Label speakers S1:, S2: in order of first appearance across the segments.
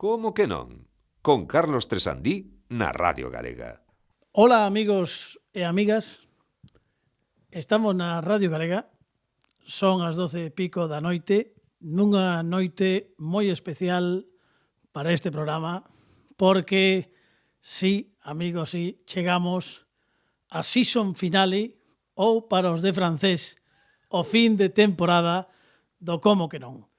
S1: Como que non? Con Carlos Tresandí na Radio Galega.
S2: Ola amigos e amigas, estamos na Radio Galega, son as 12:00 da noite, nunha noite moi especial para este programa, porque, sí, amigos, sí, chegamos a season finale, ou para os de francés, o fin de temporada do Como que non.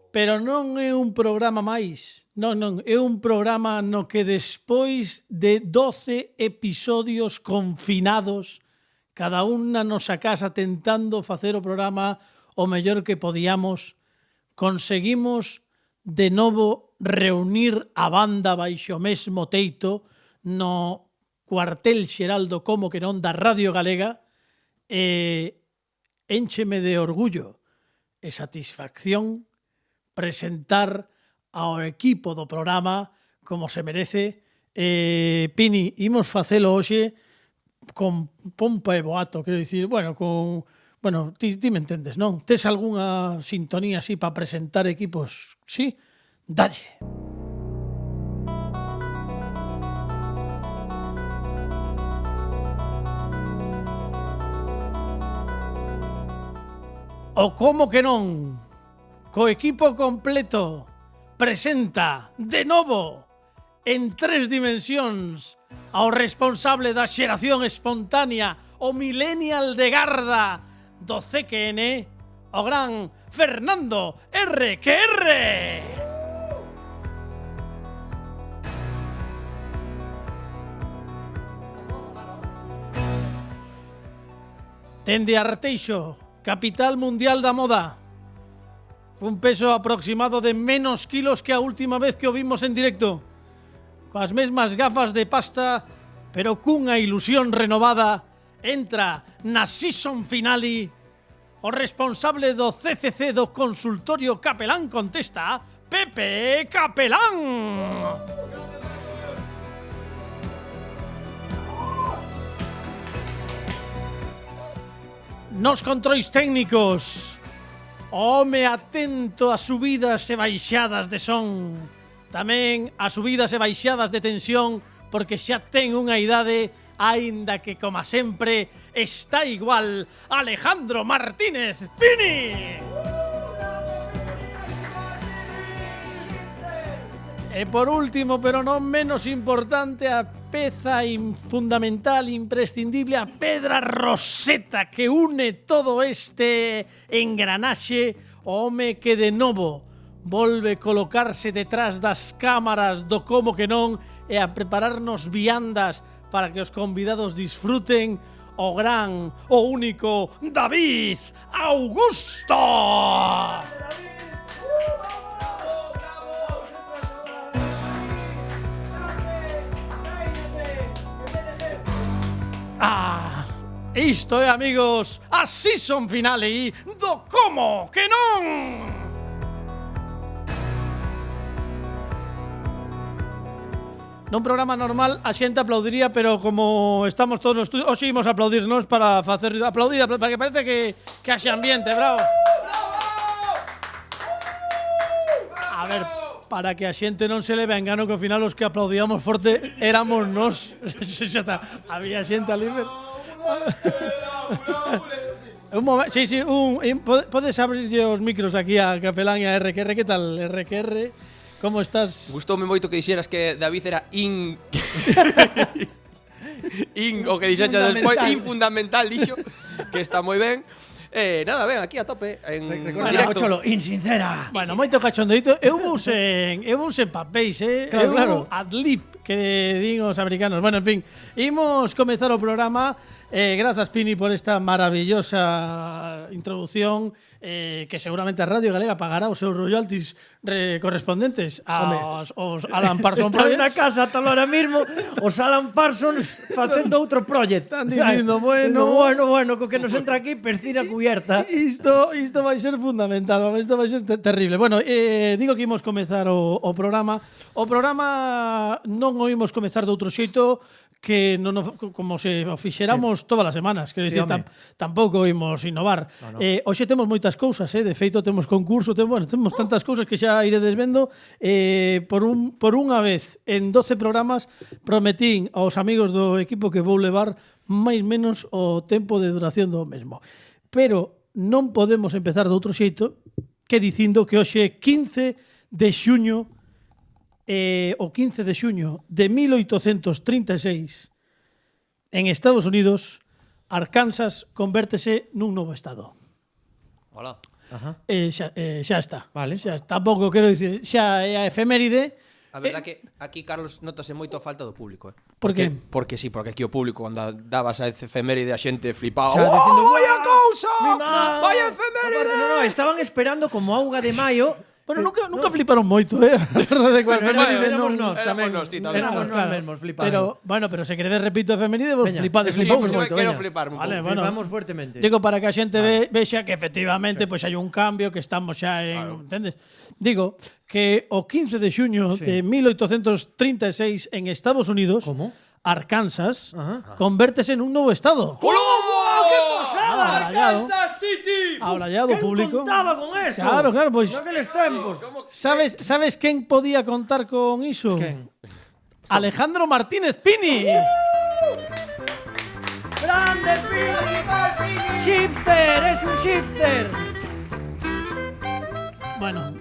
S2: Pero non é un programa máis, non, é un programa no que despois de 12 episodios confinados, cada un na nosa casa tentando facer o programa o mellor que podíamos, conseguimos de novo reunir a banda baixo o mesmo teito no cuartel xeral do Como que non da Radio Galega e éncheme de orgullo e satisfacción presentar ao equipo do programa como se merece. Pini, imos facelo hoxe con pompa e boato, quero dicir, ti me entendes, non? Tes algunha sintonía así para presentar equipos? Sí? Dalle. O Como que non, co equipo completo, presenta de novo en 3 dimensións ao responsable da xeración espontánea, o millennial de garda do CQN, o gran Fernando RQR. Dende Arteixo, capital mundial da moda, un peso aproximado de menos kilos que a última vez que o vimos en directo, coas mesmas gafas de pasta, pero cunha ilusión renovada, entra na season finale o responsable do CCC do consultorio Capelán Contesta, Pepe Capelán. Nos controis técnicos, home atento a subidas e baixadas de son, tamén a subidas e baixadas de tensión, porque xa ten unha idade, aínda que, como sempre, está igual, Alejandro Martínez Pini. E por último, pero non menos importante, a peza fundamental, imprescindible, a pedra roseta que une todo este engranaxe, o home que de novo volve colocarse detrás das cámaras do Como que non e a prepararnos viandas para que os convidados disfruten, o gran, o único David Augusto. Isto é, amigos, a season finale do Como que non! Nun programa normal a xente aplaudiría, pero como estamos todos no estudio, hoxe imos aplaudirnos para facer aplaudir, para que parece que haxe ambiente, bravo. A ver, para que a xente non se leve a engano que ao final os que aplaudíamos forte éramos nós. Xa está, había xente ali, pero... Un momento, sí, podes abrirlle os micros aquí a Capelán e a RQR. Que tal, RQR? Como estás?
S3: Gustoume moito que dixeras que David era o que dixeche despois, infundamental, dixo, que está moi ben. Nada, ben, aquí a tope en directo.
S4: Cholo, insincera.
S2: Bueno, moito cachondeito. Eu vou sen papéis,
S4: Claro.
S2: Adlib, que din os americanos. Bueno, en fin, imos comezar o programa. Grazas, Pini, por esta maravillosa introducción, que seguramente a Radio Galega pagará os seus royalties correspondentes aos Alan Parsons
S4: Projects.
S2: Projects.
S4: Na casa ata ahora mismo os Alan Parsons facendo outro project.
S2: Están dicindo, bueno,
S4: co que nos entra aquí, percira cubierta.
S2: Isto vai ser fundamental, isto vai ser terrible. Bueno, digo que imos comezar o programa. O programa non o imos comezar de outro xeito que non como se o fixéramos todas as semanas, quero dicir, tampouco imos innovar. Hoxe temos moitas cousas, de feito temos concurso, temos tantas cousas que xa iredes vendo. Por unha vez en 12 programas prometín aos amigos do equipo que vou levar máis menos o tempo de duración do mesmo. Pero non podemos empezar de outro xeito que dicindo que hoxe 15 de xuño o 15 de xuño de 1836 en Estados Unidos, Arkansas convértese nun novo estado.
S3: Hola.
S2: Xa está.
S4: Vale.
S2: Xa, tampouco quero dicir, xa é a efeméride.
S3: A verdad que aquí, Carlos, notase moito a falta do público.
S2: Por que?
S3: Porque aquí o público, cando dabas a efeméride, a xente flipaba.
S4: Xa, dicindo,
S3: Vaya cousa!
S4: ¡Mima!
S3: Vaya efeméride!
S4: No, estaban esperando como auga de maio.
S2: Bueno, nunca fliparon moito, A verdade que a efeméride
S4: éramos
S2: non...
S4: nós tamén.
S3: Éramos nós, sí, tamén.
S4: Éramos nós mesmos flipando.
S2: Pero se queredes repito a efeméride, vos
S4: Veña.
S2: flipades
S3: Sí,
S2: un pouco.
S3: pues eu
S2: moito,
S3: quero
S2: veña.
S3: flipar un
S2: Vale,
S3: pouco.
S2: bueno.
S4: Flipamos fuertemente.
S2: Digo para que a xente vexa que efectivamente pois hai un cambio, que estamos xa en, entendes? Digo que o 15 de xuño de 1836 en Estados Unidos,
S4: ¿Cómo?
S2: Arkansas
S4: Ajá.
S2: convértese nun novo estado.
S3: ¡Qué
S2: pasada!
S3: Arkansas City!
S2: Abrallado
S4: ¿Quién
S2: público.
S4: contaba con eso?
S2: Claro, pois
S4: Naqueles tempos.
S2: sabes quen podía contar con iso?
S4: Quen?
S2: Alejandro Martínez Pini.
S4: ¡Grande Pini! ¡Shipster! ¡Es un shipster!
S2: Bueno,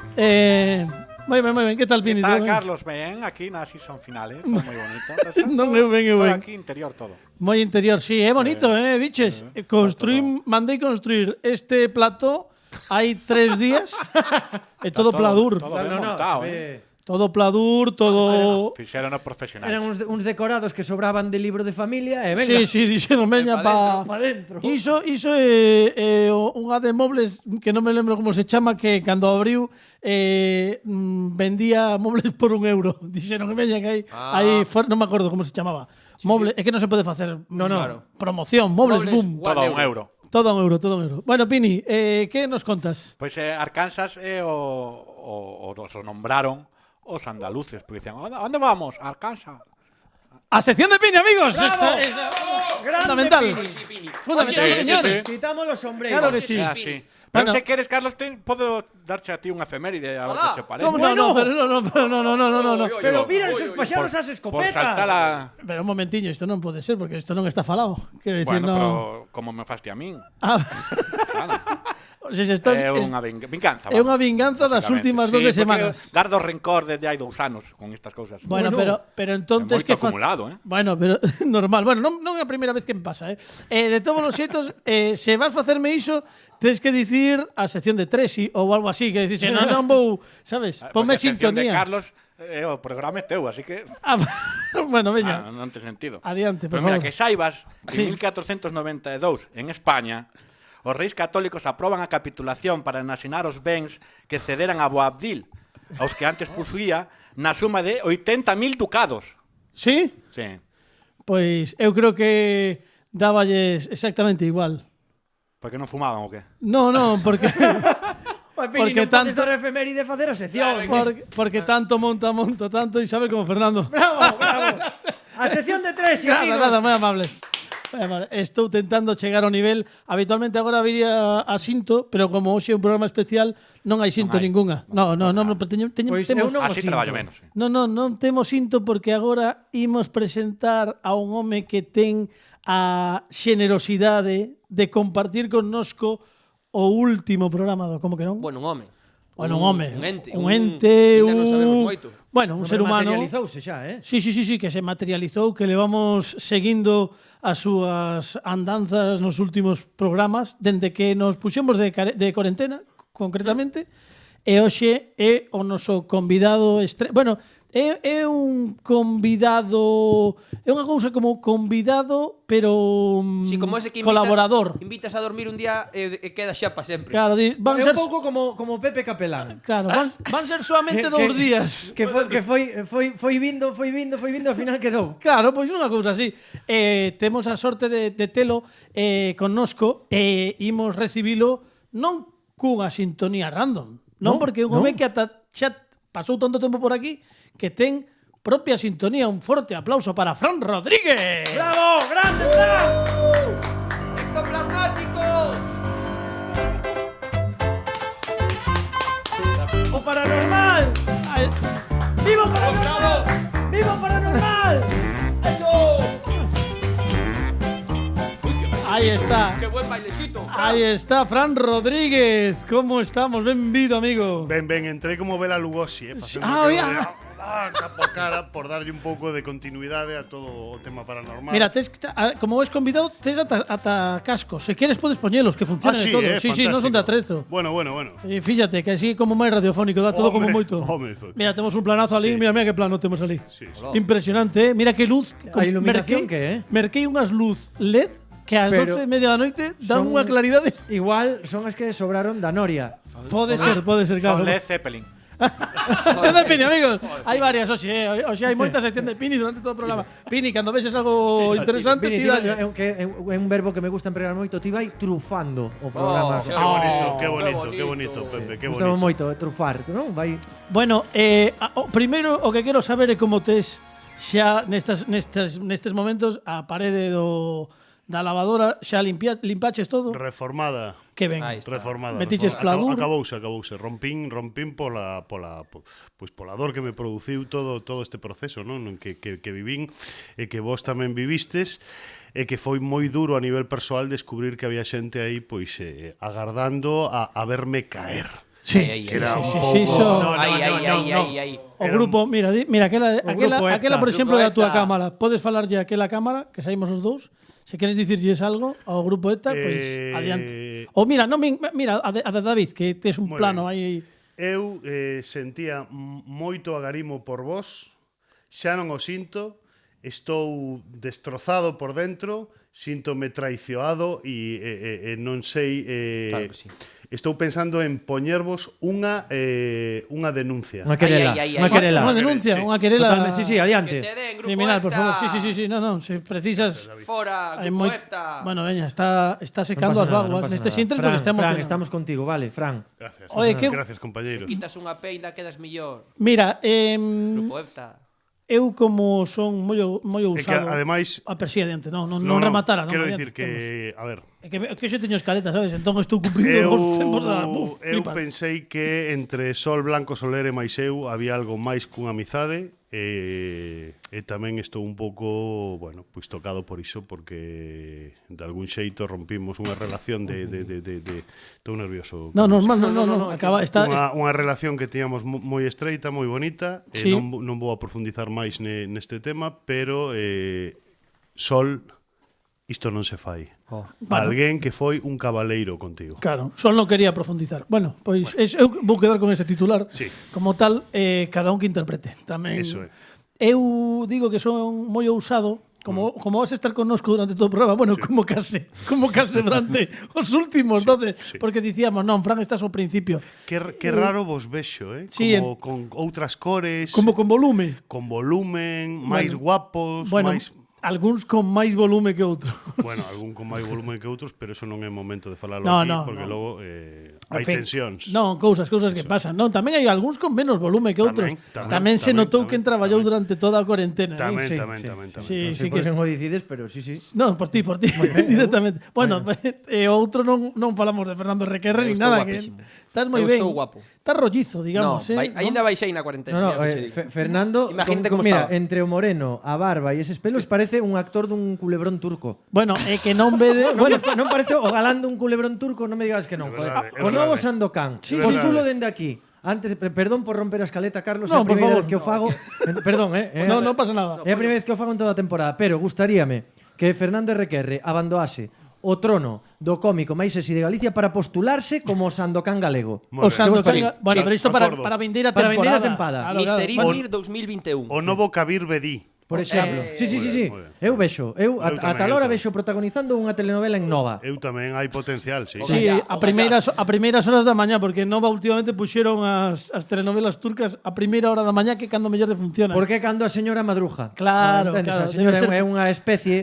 S2: moi ben, que tal Pini?
S5: Está
S2: Todo ben?
S5: Carlos ben, aquí na season final, todo moi bonito.
S2: Non é ben,
S5: Todo
S2: ben.
S5: aquí interior todo.
S2: Moi interior, sí, é bonito, biches. Mandei construir este plató hai 3 días. É todo pladur.
S5: Todo ben montado,
S2: Todo pladur, todo...
S5: Fixeron os profesionais.
S4: Eran uns decorados que sobraban de libro de familia e venga.
S2: Sí, dixeron, veña pa
S4: dentro.
S2: Iso é unha de mobles que non me lembro como se chama, que cando abriu vendía mobles por €1. Dixeron que veña que aí non me acordo como se chamaba. Moble, é que non se pode facer promoción, mobles boom.
S5: Todo €1.
S2: Todo a €1. Bueno, Pini, que nos contas?
S5: Pois Arkansas os nombraron os andaluces, porque dicían, onde vamos? Arkansas.
S2: A sección de Pini, amigos.
S4: ¡Bravo!
S2: Esta
S4: Grande
S2: fundamental.
S4: Pini.
S2: Fundamental,
S5: Sí,
S2: señor.
S5: sí.
S4: Quitamos los sombreros.
S2: Claro que sí.
S5: Sí. Pero
S2: Bueno.
S5: se queres, Carlos, podo darche a ti unha efeméride a ver
S3: Hola.
S5: que che parece.
S2: ¿Cómo? No, no.
S4: Pero miran esos paxaros as
S5: Por
S4: escopetas.
S5: saltar a...
S2: Pero un momentiño, isto non pode ser, porque isto non está falado. Quero dicir,
S5: Bueno,
S2: no...
S5: pero como me faste a min.
S2: Ah,
S5: Claro.
S2: o sea, se estás,
S5: É unha vinganza.
S2: é unha vinganza das últimas 12 semanas.
S5: Gardo rencor desde hai 2 anos con estas cousas.
S2: Bueno, pero entonces
S5: É moito
S2: que
S5: acumulado,
S2: Bueno, pero normal. Bueno, non é a primeira vez que me pasa, de todos os xeitos, se vas facerme iso, tens que dicir a sección de Tresi ou algo así, que dicir, non vou, sabes? Ponme
S5: Porque a sección de
S2: sintonía.
S5: Carlos, o programa é teu, así que
S2: Bueno, veña.
S5: non ten sentido.
S2: Adiante, por
S5: Pero mira,
S2: favor.
S5: que saibas,
S2: Sí.
S5: en 1492, en España, os reis católicos aproban a capitulación para enasinar os bens que cederan a Boabdil, aos que antes posuía, na suma de 80.000 ducados.
S2: Sí?
S5: Sí.
S2: Pois eu creo que dáballes exactamente igual.
S5: Porque non fumaban o qué?
S2: No, porque
S4: Pues, Pini,
S2: Porque
S4: non podes
S2: tanto-
S4: dar efeméride e facer a sección.
S2: porque tanto monta tanto Isabel como Fernando.
S4: Bravo. A sección de tres, amigos.
S2: Nada, moi amable. Estou tentando chegar ao nivel. Habitualmente agora viría a Sinto, pero como hoxe é un programa especial, non hai Sinto
S5: Non hai.
S2: ningunha. No, teño,
S4: Pois
S2: temos,
S4: eu non
S5: Así
S4: o sinto.
S5: traballo menos. Sí.
S2: non temos Sinto porque agora imos presentar a un home que ten a xenerosidade de compartir connosco o último programa do Como que non?
S3: Bueno, un home.
S2: Bueno, un home.
S3: Un ente.
S2: Un ente,
S3: Ainda non sabemos moito.
S2: Bueno, un ser humano.
S4: Materializouse xa,
S2: Sí, que se materializou, que levamos seguindo as súas andanzas nos últimos programas, dende que nos puxemos de cuarentena, concretamente, e hoxe é o noso convidado bueno, é un convidado, é unha cousa como convidado, pero
S3: Sí, como ese que
S2: colaborador.
S3: Invitas a dormir un día e queda xa pa sempre.
S2: Claro, van
S4: É
S2: ser
S4: un pouco como Pepe Capelán.
S2: Claro, van ser solamente 2 días.
S4: Que foi vindo, ao final quedou.
S2: Claro, pois unha cousa así. Temos a sorte de telo connosco e imos recibilo non cunha sintonía random, non porque é un home que ata xa pasou tanto tempo por aquí que ten propia sintonía. Un forte aplauso para Fran Rodríguez.
S4: ¡Bravo! ¡Grande, Fran!
S3: ¡Ectoplasmático!
S4: ¡O paranormal!
S2: Ay,
S4: ¡Vivo paranormal!
S3: ¡Bravo!
S4: ¡Vivo paranormal!
S2: ahí está.
S3: ¡Qué buen bailecito!
S2: Ahí está, Fran Rodríguez. ¿Cómo estamos? Benvido, amigo.
S6: Ben, entré como Bela Lugosi, facendo
S2: Ah,
S6: aquilo
S2: oia.
S6: de por cara por darlle un pouco de continuidade a todo o tema paranormal.
S2: Mira, como es convidado, tes ata cascos. Se quieres podes poñelos, que funcionan
S6: sí,
S2: de todo. Sí, non son de atrezo.
S6: Bueno.
S2: E fíjate, que así como máis radiofónico, dá todo como moito.
S6: Home.
S2: Mira, temos un planazo ali,
S6: Sí,
S2: mira que plano temos ali.
S6: Sí.
S2: Impresionante, Mira que luz.
S4: A iluminación que,
S2: Merquei unhas luz LED que ás
S4: Pero
S2: 12:30 da noite dan
S4: son-
S2: unha claridade.
S4: Igual son as que sobraron da Noria.
S2: Pode ser, claro.
S5: Son Led Zeppelin.
S2: Sección de Pini, amigos. Hai varias, hoxe hai moita sección de Pini durante todo o programa. Pini, cando vexes algo interesante,
S4: Vini,
S2: ti
S4: ti
S2: dalle.
S4: é un verbo que me gusta empregar moito. Ti vai trufando o programa.
S3: qué
S6: Qué
S3: bonito.
S6: bonito, Pepe, qué
S4: Gustame
S6: bonito.
S4: moito trufar, non? Vai.
S2: Bueno, o primeiro o que quero saber é como tes xa nestes momentos a parede da lavadora xa limpaches todo.
S6: Reformada.
S2: Que ben.
S3: Ahí está.
S6: Reformada.
S2: Metiches pladur.
S6: Acabouse. Rompín pola dor que me produciu todo este proceso, non? Que vivín e que vos tamén vivistes e que foi moi duro a nivel persoal descubrir que había xente aí pois agardando a verme caer.
S2: Sí,
S3: Aí,
S2: sí,
S6: era un
S2: sí,
S6: pouco-
S2: sí, so-
S4: No,
S3: Aí.
S2: O grupo, mira, aquela,
S4: grupo
S2: aquela, por
S4: ETA.
S2: exemplo, da
S3: Grupo
S2: túa
S3: ETA.
S2: cámara. Podes falarlle aquela cámara, que saímos os dous. Se queres dicirlles algo ao grupo ETA, pois adiante. Ou mira, mira a de David, que tes un
S6: Moi
S2: plano
S6: ben.
S2: aí.
S6: Eu sentía moito agarimo por vos, xa non o sinto, estou destrozado por dentro, síntome traicionado e non sei,
S3: Claro que sí.
S6: estou pensando en poñervos unha denuncia.
S4: Unha querela.
S3: Ai.
S4: Unha querela.
S2: Unha denuncia,
S6: Sí.
S2: unha querela
S4: Totalmente, sí,
S3: Que
S4: adiante.
S3: te den, grupo
S2: criminal, por
S3: ETA.
S2: favor. Sí, non, se precisas.
S3: Fora,
S2: Hai
S3: grupo
S2: moi-
S3: ETA.
S2: Bueno, veña, está secando as vaguas neste sintres porque está
S4: Fran,
S2: emocionado.
S4: estamos contigo, vale, Fran.
S6: Gracias.
S2: Oye, que-
S6: Gracias, compañeiro.
S3: Quitas unha peina, quedas millor.
S2: Mira,
S3: Grupo ETA.
S2: eu como son moi
S6: É que
S2: ousado.
S6: ademais
S2: a persigue adiante, non rematara, non.
S6: quero
S2: adiante,
S6: dicir que, a ver,
S2: É que xe teño escaleta, sabes? Entón estou cumprindo os tempos da
S6: eu pensei que entre Sol Blanco Soler e máis eu había algo máis cunha amizade e tamén estou un pouco, bueno, pois tocado por iso porque de algún xeito rompimos unha relación de estou nervioso.
S2: No, normal, no. Acaba, está,
S6: Unha relación que tiñamos moi estreita, moi bonita,
S2: Sí.
S6: non vou a profundizar máis neste tema, pero Sol, isto non se fai.
S2: Bueno.
S6: Alguén que foi un cabaleiro contigo.
S2: Claro, só non quería profundizar. Bueno, pois eu vou quedar con ese titular.
S6: Sí.
S2: Como tal, cada un que interprete. Tamén.
S6: Eso é.
S2: Eu digo que son moi ousado, como vas a estar connosco durante todo o programa, bueno, como case durante os últimos 12,
S6: sí.
S2: porque dicíamos, non, Fran, estás ao principio.
S6: Que raro vos vexo,
S2: Sí,
S6: como con outras cores,
S2: Como con volume.
S6: con volumen, máis guapos,
S2: Bueno,
S6: máis...
S2: algúns con máis volume que outro.
S6: Bueno, algún con máis volumen que outros, pero eso non é momento de falalo
S2: No,
S6: aquí,
S2: no,
S6: porque
S2: no.
S6: logo hai
S2: En fin,
S6: tensións.
S2: Non, cousas que pasan. Non, tamén hai algúns con menos volume que outros.
S6: Tamén,
S2: se notou
S6: tamén,
S2: quen traballou
S6: tamén.
S2: durante toda a cuarentena.
S6: Tamén,
S2: Sí.
S6: tamén.
S2: Sí,
S4: Sí,
S2: que
S4: que non o decides, pero sí.
S2: Non, por ti, directamente. Bueno, e outro non falamos de Fernando Requerre
S3: Eu
S2: ni
S3: estou
S2: nada,
S3: guapísimo.
S2: que estás moi
S3: Eu
S2: ben.
S3: estou guapo.
S2: Estás rollizo, digamos,
S3: No, ainda baixei na cuarentena.
S4: No,
S3: mira o que che digo.
S4: Fernando,
S3: Imagínate como
S4: mira,
S3: estaba.
S4: entre o moreno, a barba e eses pelos parece un actor dun culebrón turco.
S2: Bueno, é que non ve de,
S4: Bueno,
S2: bueno,
S4: non parece o galán dun culebrón turco, non me digas que non.
S6: verdade, é
S4: O novo
S6: verdade.
S4: Sandokan.
S6: Sí,
S4: Postulo
S6: verdade.
S4: dende aquí. Antes, perdón por romper a escaleta, Carlos,
S2: No,
S4: é a
S2: por
S4: primeira
S2: favor.
S4: vez que o fago. Perdón,
S2: non pasa nada.
S4: É a primeira vez que o fago en toda a temporada, pero gustaríame que Fernando Requerre abandonase o trono do cómico máis sexy de Galicia para postularse como Sandokan galego.
S2: O Sandokan,
S6: Sí,
S2: bueno,
S6: sí,
S2: pero isto
S6: acordo.
S2: para vindeira
S4: Para
S2: temporada.
S4: vindeira tempada.
S2: Claro,
S3: Mister
S2: claro.
S3: Imir 2021.
S6: O novo Kabir Bedi.
S4: Por exemplo. Sí.
S6: Moi ben.
S4: Eu vexo. Eu
S6: tamén,
S4: a tal hora
S6: eu tamén.
S4: vexo protagonizando unha telenovela en Nova.
S6: Eu tamén hai potencial, sí.
S2: Sí, a primeiras horas da mañá, porque Nova últimamente puxeron as telenovelas turcas a primeira hora da mañá, que é cando mellor le funciona.
S4: Porque cando a señora madruja.
S2: Claro,
S4: Entendes?
S2: claro,
S4: A señora
S2: debe ser-
S4: é unha especie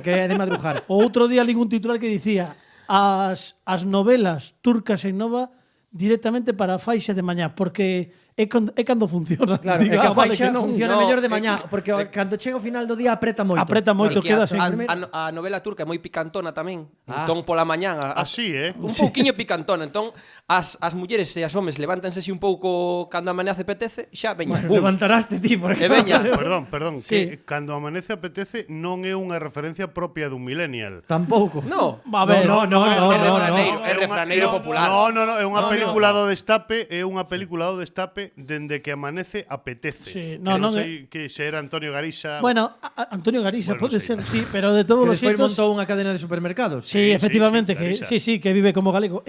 S4: que é de madrujar.
S2: O outro día li un titular que dicía as novelas turcas en Nova directamente para a faixa de mañá, porque é cando funciona.
S4: Claro,
S2: Digo,
S4: é que a
S2: vale,
S4: faixa
S2: non.
S4: funciona
S3: No,
S4: mellor de
S3: é
S4: mañá,
S3: que-
S4: porque cando chega ao final do día apreta moito.
S2: Apreta moito,
S3: Porque
S2: quedas
S3: a,
S2: en...
S3: a novela turca é moi picantona tamén.
S4: Ah.
S3: Entón pola mañán
S6: Así,
S3: un pouquiño picantona. Entón as mulleres e as homes levántanse así un pouco cando amanece apetece, xa veña. bum.
S4: Levantaraste ti, por
S3: E veña.
S6: Perdón,
S2: Sí.
S6: que cando amanece apetece non é unha referencia propia dun millennial.
S4: Tampouco.
S3: No.
S2: A ver,
S4: No,
S3: É refraneiro popular.
S6: No, é unha película do Destape, dende que amanece apetece.
S2: Sí,
S6: Que
S2: no,
S6: non
S2: non
S6: sei que se era Antonio Garisa.
S2: Bueno, Antonio Garisa
S6: Bueno,
S2: pode
S6: sí.
S2: ser, sí, pero de todos
S4: Que
S2: os
S4: despois
S2: xeitos...
S4: montou unha cadena de supermercados.
S2: Sí,
S6: Sí,
S2: efectivamente,
S6: sí,
S2: que
S6: Garisa.
S2: sí, que vive como galego.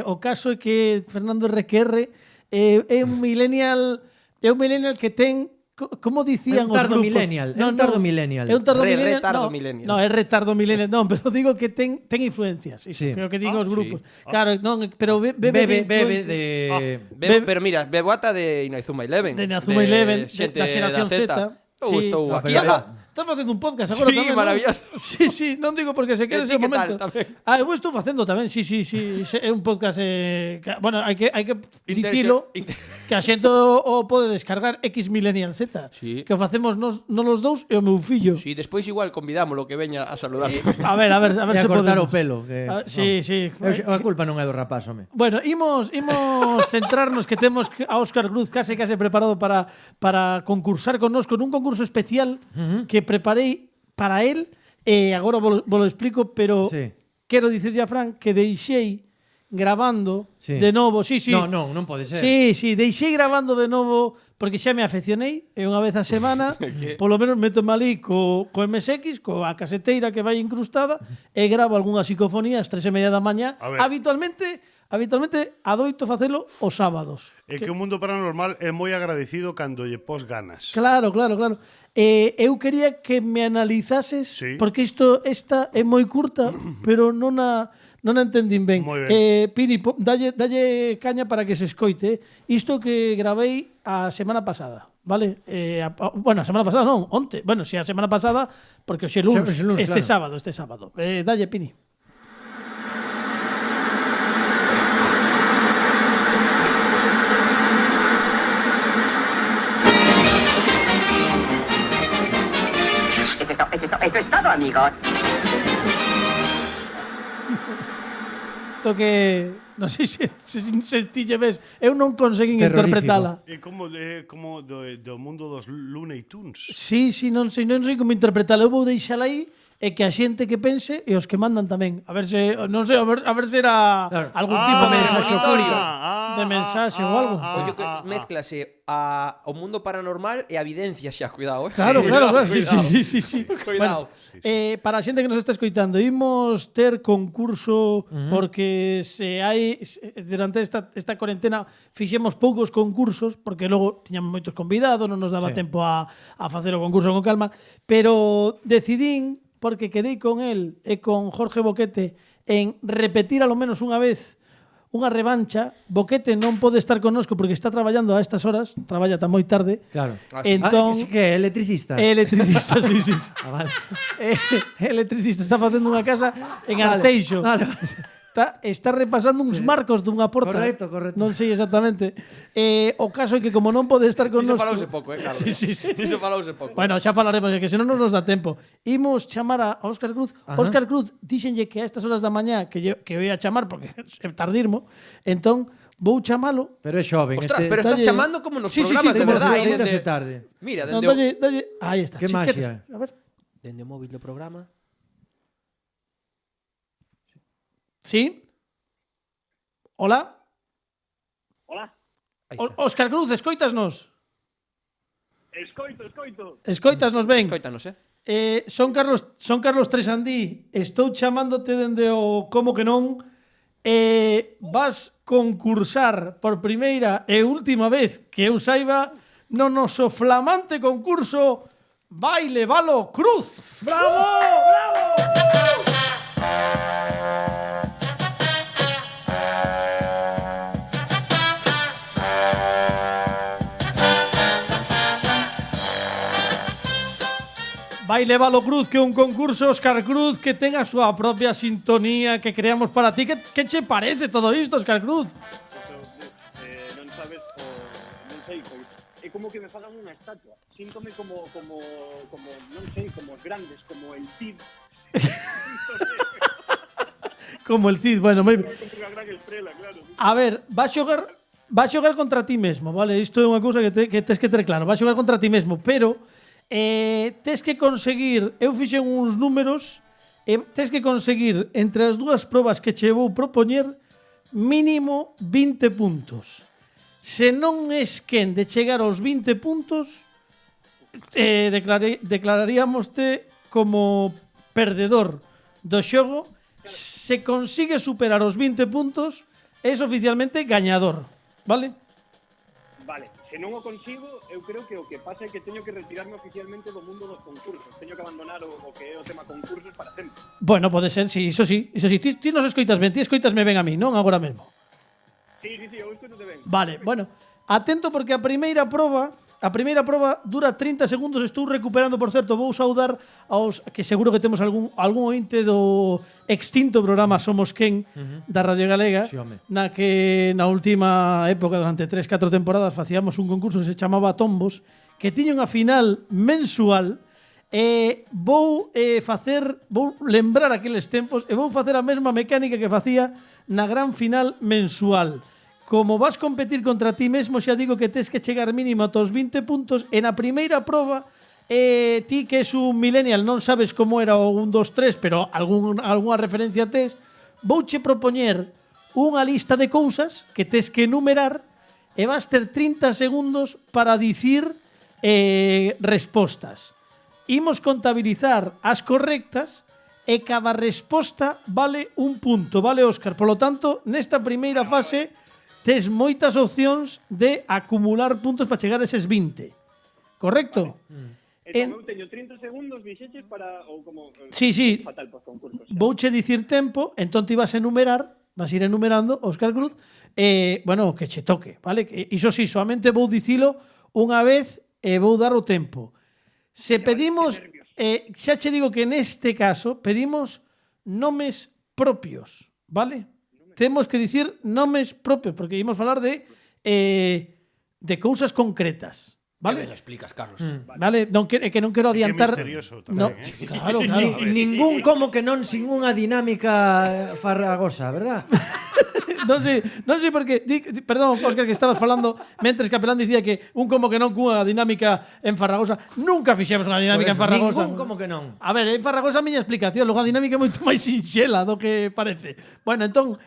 S2: O caso é que Fernando RQR é un millennial que ten como dicían
S4: É un tardo
S2: os grupos.
S4: millennial, é un tardo millennial.
S2: É un tardo millennial.
S3: Retardo
S2: no,
S3: millennial.
S2: No, é retardo millennial, non, pero digo que ten influencias. Iso,
S4: Sí.
S2: creo que digo os
S3: sí.
S2: grupos. Claro, non, pero bebe
S4: Bebe
S2: influencias.
S4: de...
S3: Pero mira, bebota de Inazuma Eleven.
S2: De Inazuma Eleven,
S3: xente
S2: da xeración Z.
S3: Estou
S2: No,
S3: aquí.
S2: pero
S3: Ala.
S2: Estás facendo un podcast agora
S3: Sí,
S2: tamén,
S3: maravilloso.
S2: ¿no? Sí, non digo porque se quede
S3: E ti
S2: ese
S3: que
S2: momento.
S3: tal tamén?
S2: Eu estou facendo tamén, sí, é un podcast bueno, hai que dicilo que a xente o pode descargar X Millennial Z,
S3: Sí.
S2: que o facemos nos os dous e o meu fillo.
S3: Si, despois igual convidámolo que veña a saludar.
S2: A ver
S4: E
S2: se
S4: a cortar
S2: podemos.
S4: o pelo. Que,
S2: Sí, sí.
S4: A culpa non é do rapaz, home.
S2: Bueno, imos centrarnos que temos a Óscar Cruz case preparado para concursar connosco nun concurso especial que preparei para él. Agora vos lo explico, pero
S4: Sí.
S2: quero dicirlle a Fran que deixei grabando
S4: Sí.
S2: de novo. Sí.
S4: Non pode ser.
S2: Sí, deixei grabando de novo porque xa me afeccionei, e unha vez a semana, polo menos meto ali co MSX, coa caseteira que vai incrustada, e gravo algunha psicofonía ás 3:30 da mañá.
S6: A ver.
S2: Habitualmente adoito facelo os sábados.
S6: É que o mundo paranormal é moi agradecido cando lle pos ganas.
S2: Claro. Eu quería que me analizases,
S6: Sí.
S2: porque esta é moi curta, pero non a entendín ben.
S6: Moi ben.
S2: Pini, dalle caña para que se escoite. Isto que gravei a semana pasada, vale? Bueno, a semana pasada non, onte. Bueno, si a semana pasada, porque hoxe é lunes,
S4: Hoxe é lunes,
S2: este
S4: claro.
S2: sábado. Dalle, Pini.
S7: Eso es todo, amigos.
S2: Isto que non sei se ti lle ves, eu non conseguín
S4: Terrorífico.
S2: interpretala.
S6: É como do mundo dos Looney Tunes.
S2: Sí, non sei como interpretala. Eu vou deixala aí e que a xente que pense e os que mandan tamén. A ver se, non sei, a ver se era
S4: Claro.
S2: algún tipo de mensaxe
S3: auditorio.
S2: oculto. De mensaxe ou algo.
S3: Ollo que mezclase o mundo paranormal e a evidencia xa, cuidado,
S2: Claro, sí.
S3: Cuidado.
S2: Bueno, para a xente que nos está escoitando, imos ter concurso porque durante esta cuarentena fixemos poucos concursos porque logo tiñamos moitos convidados, non nos daba
S4: Sí.
S2: tempo a facer o concurso con calma, pero decidín, porque quedei con el e con Jorge Boquete en repetir a lo menos unha vez unha revancha. Boquete non pode estar connosco porque está traballando a estas horas, traballa tan moi tarde.
S4: Claro.
S2: Entón,
S4: sí que é electricista.
S2: é electricista, sí.
S4: Vale.
S2: É electricista, está facendo unha casa en Arteixo.
S4: Vale.
S2: Está repasando uns marcos dunha porta.
S4: Correcto.
S2: Non sei exactamente. O caso é que como non pode estar
S3: Diso
S2: connosco...
S3: falouse pouco, Carlos. Diso falouse pouco.
S2: Bueno, xa falaremos, que senón non nos dá tempo. Imos chamar a Óscar Cruz. Óscar Cruz, díxenlle que a estas horas da mañá que eu ia chamar porque é tardirmo, entón vou chamalo.
S4: Pero é xoven.
S3: Ostras, pero estás
S2: dalle-
S3: chamando como nos
S2: Sí,
S3: programas de
S2: como
S3: verdade.
S2: se
S4: Déntase tarde.
S3: Mira,
S2: Non,
S3: dende
S2: dalle, aí está.
S4: Que magia.
S2: A ver.
S3: o móvil do programa.
S2: Sí? Hola?
S3: Aí está.
S2: Óscar Cruz, escoitasnos?
S8: Escoito.
S2: Escoitasnos ben?
S3: Escoítanos,
S2: Son Carlos Tresandí. Estou chamándote dende o Como que non. Vas concursar por primeira e última vez que eu saiba no noso flamante concurso Baile Valo Cruz. ¡Bravo! Baile Valo Cruz, que é un concurso Óscar Cruz que ten a súa propia sintonía que creamos para ti. Que che parece todo isto, Óscar Cruz?
S8: Non sabes non sei é como que me fagan unha estatua. Síntome como non sei, como os grandes, como el Cid.
S2: Como el Cid, bueno, moi...
S8: Contra unha gran estrela, claro.
S2: A ver, vas xogar contra ti mesmo, vale? Isto é unha cousa que tes que ter claro. Vas xogar contra ti mesmo, pero tes que conseguir, eu fixen uns números, tes que conseguir entre as dúas probas que che vou propoñer mínimo 20 puntos. Se non es quen de chegar aos 20 puntos, declararíamoste como perdedor do xogo. Se consigue superar os 20 puntos, es oficialmente gañador, vale?
S8: Vale, se non o consigo, eu creo que o que pasa é que teño que retirarme oficialmente do mundo dos concursos. Teño que abandonar o que é o tema concursos para sempre.
S2: Bueno, pode ser, sí, iso sí. Ti nos escoitas ben, ti escoitasme ben a mí, non agora mesmo.
S8: Sí, eu escoito ben.
S2: Vale, bueno, atento porque a primeira proba dura 30 segundos. Estou recuperando, por certo, vou saudar aos que seguro que temos algún ointe do extinto programa Somos Quen da Radio Galega,
S4: Sí, home.
S2: na que na última época, durante 3-4 temporadas, facíamos un concurso que se chamaba Tombos, que tiña unha final mensual. Vou lembrar aqueles tempos e vou facer a mesma mecánica que facía na gran final mensual. Como vas competir contra ti mesmo, xa digo que tes que chegar mínimo a tos 20 puntos. E na primeira proba, ti que és un millennial non sabes como era o 1, 2, 3, pero algunha referencia tes, vouche propoñer unha lista de cousas que tes que enumerar e vas ter 30 segundos para dicir respostas. Imos contabilizar as correctas e cada resposta vale un punto, vale, Óscar? Por lo tanto, nesta primeira fase tes moitas opcións de acumular puntos para chegar a eses 20. Correcto?
S8: Entón, eu teño 30 segundos, dixeches, para... ou como...
S2: Sí.
S8: Fatal para os concursos.
S2: Vouche dicir tempo, entón ti vas ir enumerando, Óscar Cruz, bueno, que che toque, vale? Iso sí, solamente vou dicilo unha vez e vou dar o tempo. Se pedimos, xa che digo que neste caso pedimos nomes propios, vale? Temos que dicir nomes propios, porque ímos falar de cousas concretas, vale?
S3: Que me lo explicas, Carlos.
S2: Vale, non quero adiantar.
S6: Que misterioso tamén,
S2: Claro.
S4: Ningún como que non sin unha dinámica farragosa, verdad?
S2: Non sei porque, perdón, Óscar, que estabas falando mentres Capelán dicía que un como que non cunha dinámica en Farragosa. Nunca fixemos unha dinámica en Farragosa.
S4: Ningún como que non.
S2: A ver, en Farragosa a miña explicación, logo a dinámica é moito máis sinxela do que parece. Bueno, entón,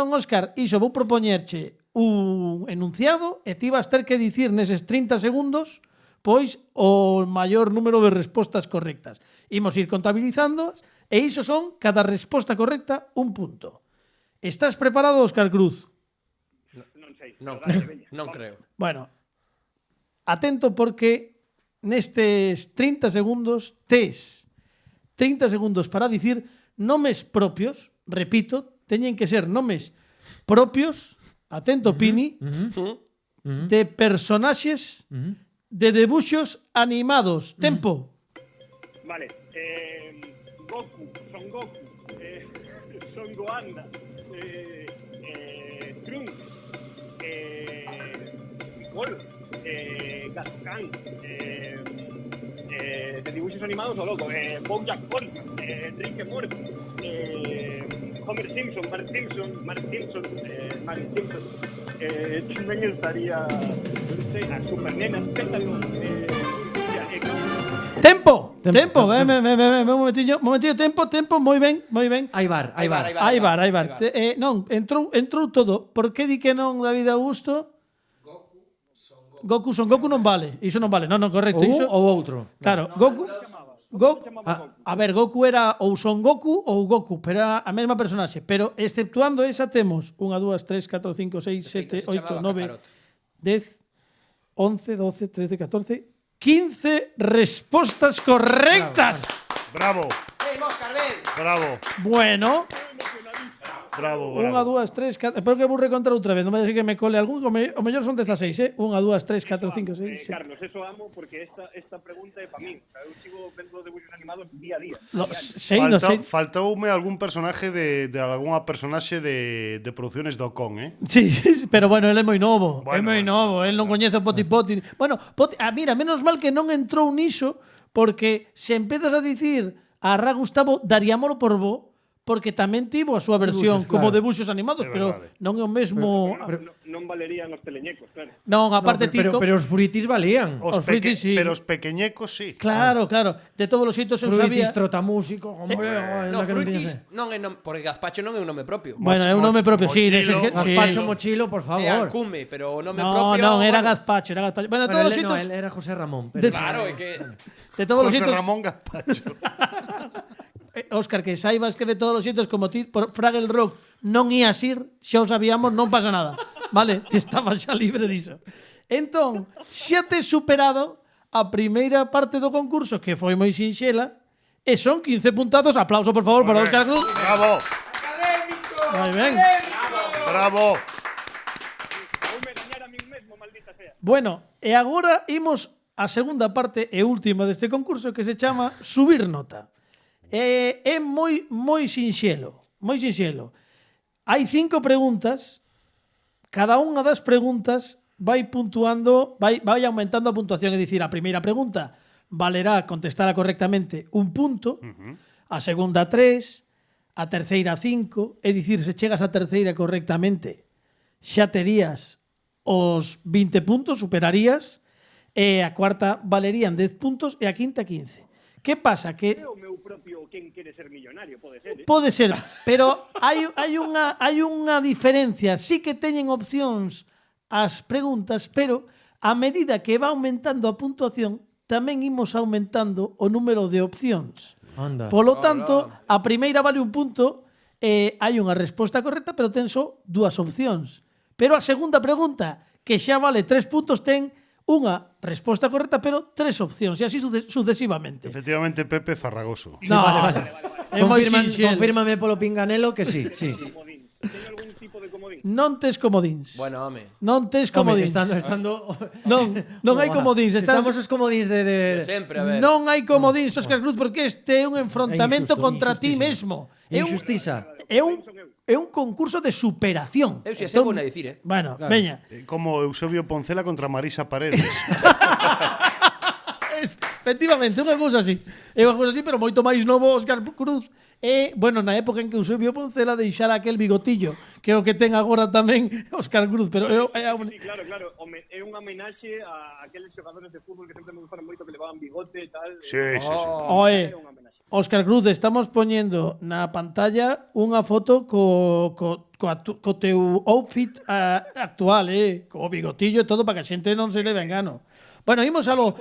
S2: Óscar, iso vou propoñerche un enunciado e ti vas ter que dicir neses 30 segundos pois o maior número de respostas correctas. Imos ir contabilizando e iso son, cada resposta correcta, un punto. Estás preparado, Óscar Cruz?
S8: Non sei.
S3: Non, non creo.
S2: Bueno, atento porque nestes 30 segundos tes 30 segundos para dicir nomes propios, repito, teñen que ser nomes propios, atento Pini, de personaxes de debuxos animados. Tempo.
S8: Vale. Goku, Son Goku, Son Goanda, Trunks, Piccolo, Gascan, de dibujos animados o loco, Bojack Horseman, Rick and Morty, Homer Simpson, Mark Simpson, tamén estaría, non sei, a Super Nenas, Pétalo,
S2: Tempo. Un momentillo, tempo, moi ben.
S4: Hai bar.
S2: Non, entrou todo. Por que di que non, David Augusto? Goku, Son Goku non vale. Iso non vale. Non, correcto. Iso
S4: Ou outro.
S2: Claro, Goku. A ver, Goku era ou Son Goku ou Goku, pero era a mesma personaxe. Pero exceptuando esa temos 1, 2, 3, 4, 5, 6, 7, 8, 9, 10, 11, 12, 13, 14, 15 respostas correctas.
S6: Bravo.
S3: ¡Ven, Óscar, ven!
S6: Bravo.
S2: Bueno,
S6: Bravo,
S2: 1,
S6: bravo.
S2: 2, 3, 4. Espero que vos recontar outra vez. Non vai a decir que me cole algún. O mellor son 16, 1, 2, 3, 4, 5, 6, 7.
S8: Carlos, eso amo porque esta pregunta é para mí. O sea, eu sigo vendo debuxos animados día a día.
S2: Sei, non sei.
S6: Faltoume algún personaje de algunha personaxe de produciones do Con,
S2: Sí, pero bueno, ele é moi novo. É
S6: Bueno,
S2: moi novo. El non coñece o Poti Poti. Bueno, mira, menos mal que non entrou niso, porque se empezas a dicir a Ra Gustavo, daríamolo por bo, porque tamén tivo a súa versión
S4: Debuxos,
S2: como
S4: claro.
S2: debuxos animados,
S6: É
S2: pero
S6: verdade.
S2: non é o mesmo.
S8: Non valerían os teleñecos, claro.
S2: Non, aparte
S4: pero,
S2: Tico.
S4: pero os fruitis valían.
S2: Os fritis, sí.
S6: Pero os pequeñecos sí.
S2: Claro, claro. De todos os xeitos eu
S4: Fruitis
S2: sabía.
S4: trotamúsico, hombre,
S3: No,
S4: que
S3: Fruitis non é porque Gazpacho non é un nome propio.
S2: Bueno, é un nome propio, sí,
S6: Mochilo,
S2: deses que sí.
S4: Gazpacho Mochilo, por
S3: É
S4: favor.
S3: Alcume, pero o nome
S2: No,
S3: propio.
S2: non, era
S3: bueno,
S2: Gazpacho, era Gazpacho. Bueno, de
S4: Bueno,
S2: todos os
S4: él, no,
S2: xeitos,
S4: él era José Ramón.
S2: De-
S3: Claro, é que
S2: de todos os
S6: José
S2: xeitos,
S6: Ramón Gazpacho.
S2: Óscar, que saibas que de todos os xeitos como ti por Fraggle Rock non ías ir, xa o sabíamos, non pasa nada. Vale? Que estaba xa libre diso. Entón, xa tes superado a primeira parte do concurso, que foi moi sinxela, e son 15 puntazos. Aplauso, por favor, para Óscar Cruz.
S6: Bravo,
S2: Moi ben.
S6: bravo.
S8: Voume gañar a min mesmo, maldita sea.
S2: Bueno, e agora imos a segunda parte e última deste concurso, que se chama Subir Nota. É moi sinxelo, moi sinxelo. Hai 5 preguntas, cada unha das preguntas vai puntuando, vai aumentando a puntuación, é dicir, a primeira pregunta valerá contestala correctamente 1 punto, a segunda 3, a terceira 5, é dicir, se chegas a terceira correctamente, xa terías os 20 puntos, superarías, e a cuarta valerían 10 puntos e a quinta 15. Que pasa? Que
S8: É o meu propio quen quere ser millonario, pode ser,
S2: pode ser, pero hai unha diferencia. Sí que teñen opcións as preguntas, pero a medida que va aumentando a puntuación, tamén imos aumentando o número de opcións.
S4: Anda.
S2: Polo tanto, a primeira vale 1 punto e hai unha resposta correcta, pero ten só 2 opcións. Pero a segunda pregunta, que xa vale 3 puntos, ten unha resposta correcta, pero 3 opcións, e así sucesivamente.
S6: Efectivamente, Pepe Farragoso.
S2: No, é moi sinxelo.
S4: Confírmame polo pinganelo que sí, sí.
S8: comodín. Teño algún tipo de comodín?
S2: Non tes comodíns.
S3: Bueno, home.
S2: Non tes
S4: Home,
S2: comodíns.
S4: estando
S2: Non hai comodíns.
S4: Estamos os comodíns de
S3: Sempre, a ver.
S2: Non hai comodíns, Óscar Cruz, porque este é un enfrontamento
S4: É injusto,
S2: contra ti
S4: injustísimo.
S2: mesmo. É un,
S4: Injustiza.
S2: é un concurso de superación.
S3: Eu xa sei buena dicir,
S2: Bueno, veña.
S6: Como Eusebio Poncela contra Marisa Paredes.
S2: Efectivamente, unha cousa así. É unha cousa así, pero moito máis novo Óscar Cruz. E, bueno, na época en que Eusebio Poncela deixara aquel bigotillo, que é o que ten agora tamén Óscar Cruz, pero
S8: Sí, claro, claro. É unha homenaxe a aqueles xogadores de fútbol que sempre me gustaron moito, que levaban bigote e tal.
S6: Sí, sí, sí.
S2: Oe,
S8: É unha homenaxe.
S2: Óscar Cruz, estamos poñendo na pantalla unha foto co teu outfit actual, co bigotillo e todo, para que a xente non se leve engano. Bueno, imos alo.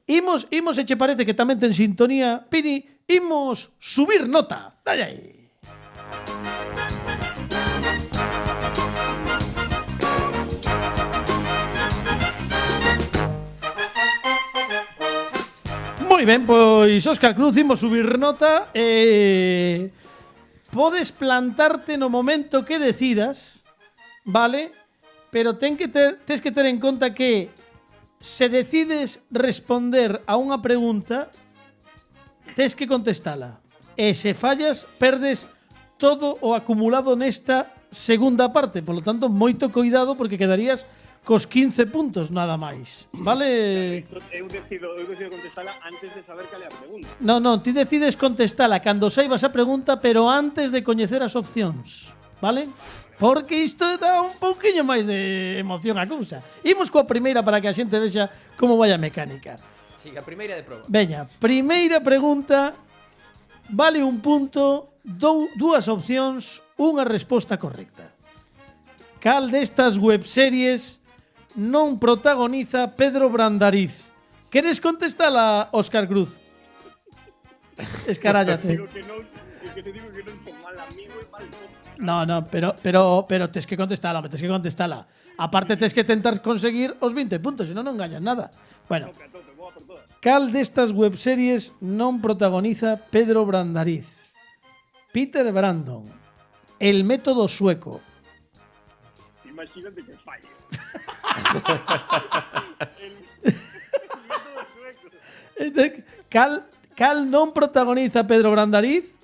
S2: Imos, se che parece que tamén ten sintonía, Pini, imos subir nota. Dalle aí. Moi ben, pois Óscar Cruz, imos subir nota. Podes plantarte no momento que decidas, vale? Pero tes que ter en conta que se decides responder a unha pregunta, tes que contestala. E se fallas, perdes todo o acumulado nesta segunda parte. Por lo tanto, moito cuidado, porque quedarías cos 15 puntos nada máis. Vale?
S8: Eu decido contestala antes de saber cal é a pregunta.
S2: Non, ti decides contestala cando saibas a pregunta, pero antes de coñecer as opcións. Vale? Porque isto dá un pouquiño máis de emoción a cousa. Imos coa primeira para que a xente vexa como vai a mecánica.
S3: Sí, a primeira de proba.
S2: Veña, primeira pregunta, vale 1 punto, 2 opcións, unha resposta correcta. Cal destas webseries non protagoniza Pedro Brandariz? Queres contestala, Óscar Cruz? Escarállase.
S8: Digo que non, que te digo que non son mal amigo e mal mozo.
S2: No, pero tes que contestala, tes que contestala. Aparte tes que tentar conseguir os 20 puntos, senón non gañas nada. Bueno,
S8: Tope, vou a por todas.
S2: cal destas webseries non protagoniza Pedro Brandariz? Peter Brandon, El método sueco.
S8: Imagínate que fallo.
S2: Cal non protagoniza Pedro Brandariz?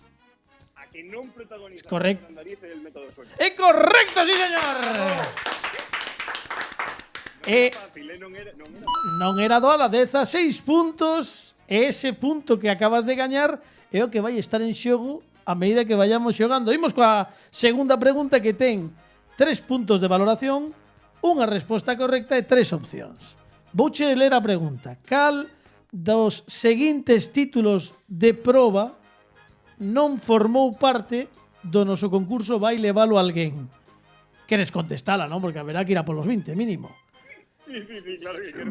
S8: A que non protagoniza
S2: Correcto.
S8: Brandariz é el método sueco.
S2: ¡É correcto, sí, señor!
S8: Fácil, non era.
S2: Non era doada, 16 puntos. E ese punto que acabas de gañar é o que vai estar en xogo a medida que vayamos xogando. Imos coa segunda pregunta que ten 3 puntos de valoración, unha resposta correcta e 3 opcións. Vouche ler a pregunta. Cal dos seguintes títulos de proba non formou parte do noso concurso Vai levalo alguén? Queres contestala, non? Porque haberá que ir a polos 20, mínimo.
S8: Sí, claro que quero.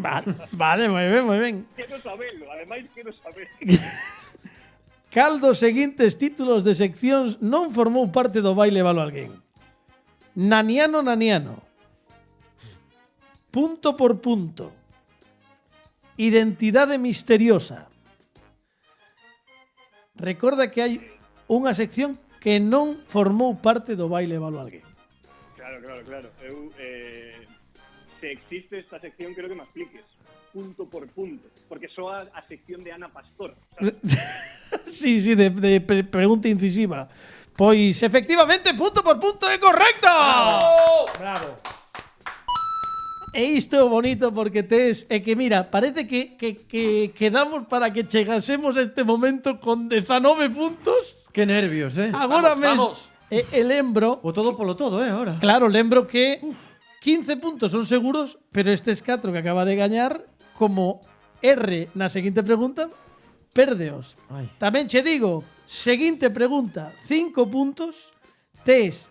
S2: Vale, moi ben, moi ben.
S8: Quero saberlo, ademais quero saber.
S2: Cal dos seguintes títulos de seccións non formou parte do Vai levalo alguén? Naniano. Punto por punto. Identidade misteriosa. Recorda que hai unha sección que non formou parte do Vai levalo alguén.
S8: Claro. Eu, se existe esta sección, creo que me expliques. Punto por punto. Porque soa a sección de Ana Pastor.
S2: Sí, de pregunta incisiva. Pois, efectivamente, punto por punto é correcto.
S4: Bravo.
S2: E isto é bonito porque tes... É que, mira, parece que quedamos para que chegasemos a este momento con 19 puntos.
S4: Que nervios,
S2: Agora
S3: Vamos.
S2: mesmo... E lembro...
S4: O todo polo todo, ahora.
S2: Claro, lembro que 15 puntos son seguros, pero estes 4 que acaba de gañar, como R na seguinte pregunta, pérdeos.
S4: Ai.
S2: Tamén che digo, seguinte pregunta, 5 puntos, tes